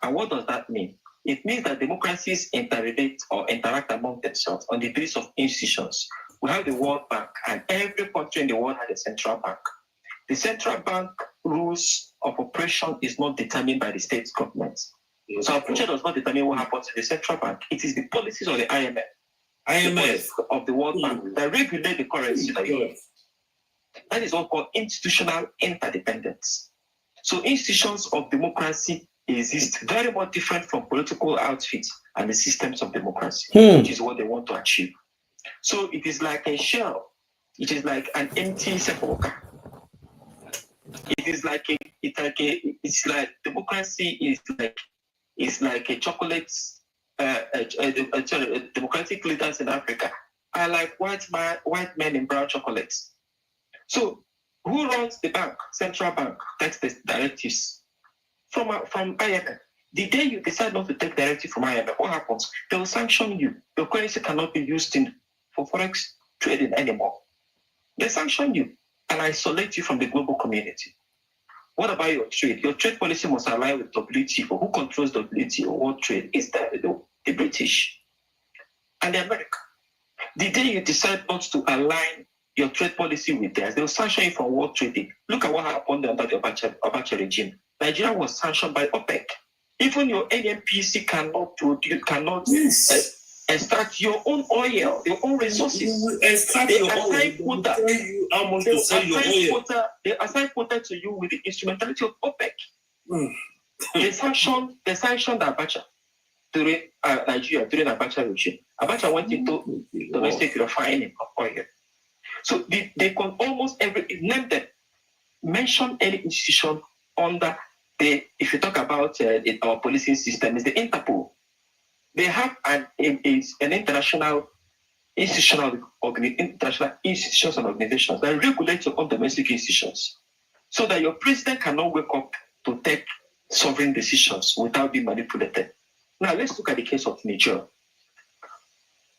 Speaker 5: And what does that mean? It means that democracies interrelate or interact among themselves on the basis of institutions. We have the World Bank, and every country in the world has a central bank. The central bank rules of operation is not determined by the state government. So operation does not determine what happens to the central bank. It is the policies of the IMF of the World Bank that regulate the currency that you use. That is what called institutional interdependence. So institutions of democracy exist very much different from political outfits and the systems of democracy, which is what they want to achieve. So it is like a shell. It is like an empty sepulcher. It's like democracy is like a chocolate. Democratic leaders in Africa are like white men in brown chocolates. So who runs the bank? Central bank takes the directives from IMF. The day you decide not to take directive from IMF, what happens? They will sanction you. Your currency cannot be used for forex trading anymore. They sanction you and isolate you from the global community. What about your trade? Your trade policy must align with WTO. Who controls WTO? World trade? It's the British and the America. The day you decide not to align your trade policy with theirs, they will sanction you from world trading. Look at what happened under the Abacha regime. Nigeria was sanctioned by OPEC. Even your NNPC cannot extract your own oil, your own resources.
Speaker 9: Extract your oil. How much to sell your oil?
Speaker 5: They assign quota to you with the instrumentality of OPEC. They sanctioned Abacha during Nigeria, during Abacha regime. Abacha went into domestic refining of oil. So they can almost name them, mention any institution under if you talk about our policing system, is the Interpol. They have an international institutions and organizations that regulate your own domestic institutions, so that your president cannot wake up to take sovereign decisions without being manipulated. Now, let's look at the case of Niger.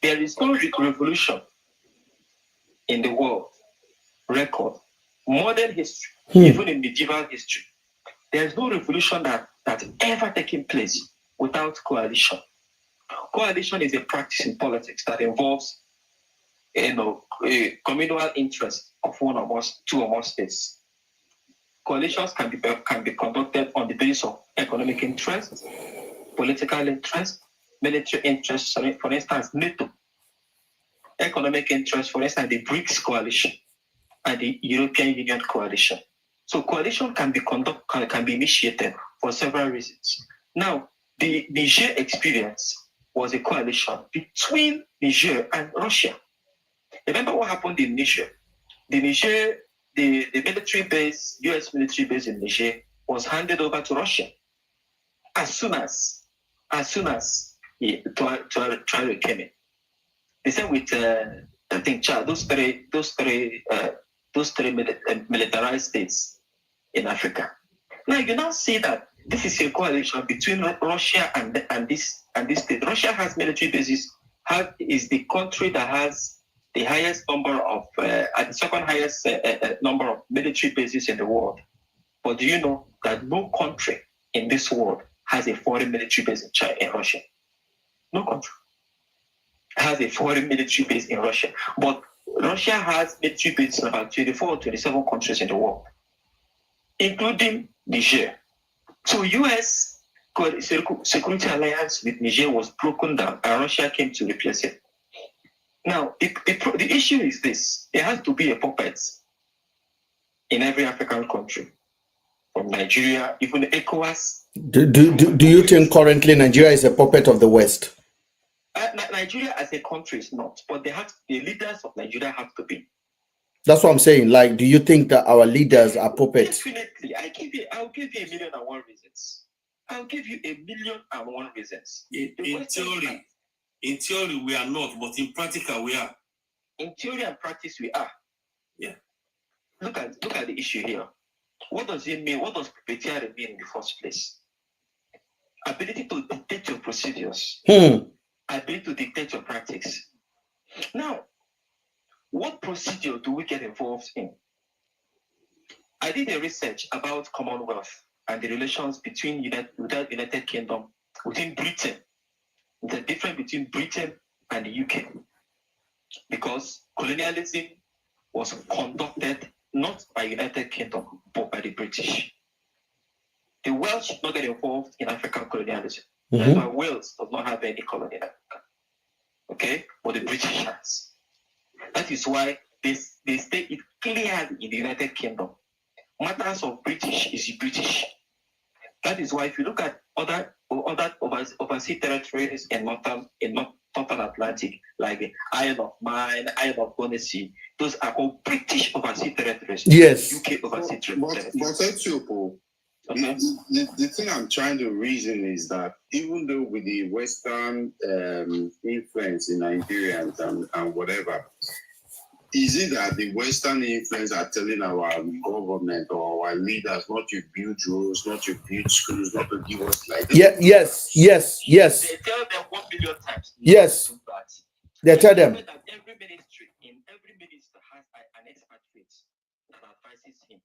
Speaker 5: There is no revolution in the world record, modern history, even in medieval history. There is no revolution that ever taken place without coalition. Coalition is a practice in politics that involves, a communal interest of one or more, two or more states. Coalitions can be conducted on the basis of economic interest, political interest, military interest. For instance, NATO. Economic interest, for instance, the BRICS coalition and the European Union coalition. So coalition can be initiated for several reasons. Now, the Niger experience was a coalition between Niger and Russia. Remember what happened in Niger? The military base, US military base in Niger was handed over to Russia as soon as Traore came in. The same with I think Chad. Those three militarized states in Africa. Now you now see that this is a coalition between Russia and this state. Russia has military bases. Is the country that has the highest number of the second highest number of military bases in the world. But do you know that no country in this world has a foreign military base in Russia? No country has a foreign military base in Russia. But Russia has military bases in about 24 or 27 countries in the world, including Niger. So US security alliance with Niger was broken down and Russia came to replace it. Now, the issue is this. There has to be a puppet in every African country, from Nigeria, even ECOWAS.
Speaker 2: Do you think currently Nigeria is a puppet of the West?
Speaker 5: Nigeria as a country is not, but the leaders of Nigeria have to be.
Speaker 2: That's what I'm saying. Like, do you think that our leaders are puppets?
Speaker 5: Definitely. I'll give you 1,000,001 reasons. I'll give you 1,000,001 reasons.
Speaker 9: In theory, we are not, but in practical, we are.
Speaker 5: In theory and practice, we are.
Speaker 9: Yeah.
Speaker 5: Look at the issue here. What does it mean? What does PPTR mean in the first place? Ability to dictate your procedures. Ability to dictate your practice. Now, what procedure do we get involved in? I did a research about Commonwealth and the relations between United Kingdom, within Britain, the difference between Britain and the UK. Because colonialism was conducted not by United Kingdom, but by the British. The Welsh did not get involved in African colonialism. That's why Wales does not have any colony in Africa. Okay? But the British has. That is why they state it clearly in the United Kingdom. Matters of British is British. That is why if you look at other overseas territories in Northern Atlantic, like the Isle of Man, Isle of Guernsey, those are all British overseas territories.
Speaker 2: Yes.
Speaker 5: UK overseas territories.
Speaker 7: But Etiopo, the thing I'm trying to reason is that even though with the Western influence in Nigeria and whatever, is it that the Western influence are telling our government or our leaders not to build roads, not to build schools, not to give us like that?
Speaker 2: Yes.
Speaker 5: They tell them 1 million times.
Speaker 2: Yes. They tell them.
Speaker 5: That every minister has an expatriate that advises him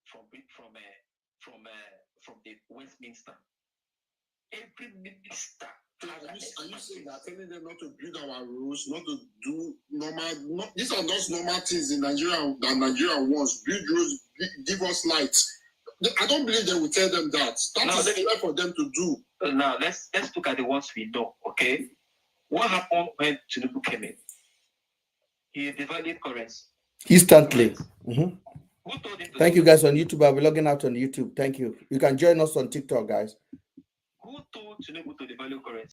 Speaker 5: from the Westminster. Every minister.
Speaker 7: Are you saying that telling them not to build our roads, not to do normal? These are just normal things in Nigeria that Nigeria wants. Build roads, give us light. I don't believe they will tell them that. That is fair for them to do.
Speaker 5: Now let's look at the ones we know. Okay, what happened when Tinubu came in? He devalued currency
Speaker 2: Instantly.
Speaker 5: Who told him to
Speaker 2: Thank you guys on YouTube. I'll be logging out on YouTube. Thank you. You can join us on TikTok, guys.
Speaker 5: Who told Tinubu to devalue currency?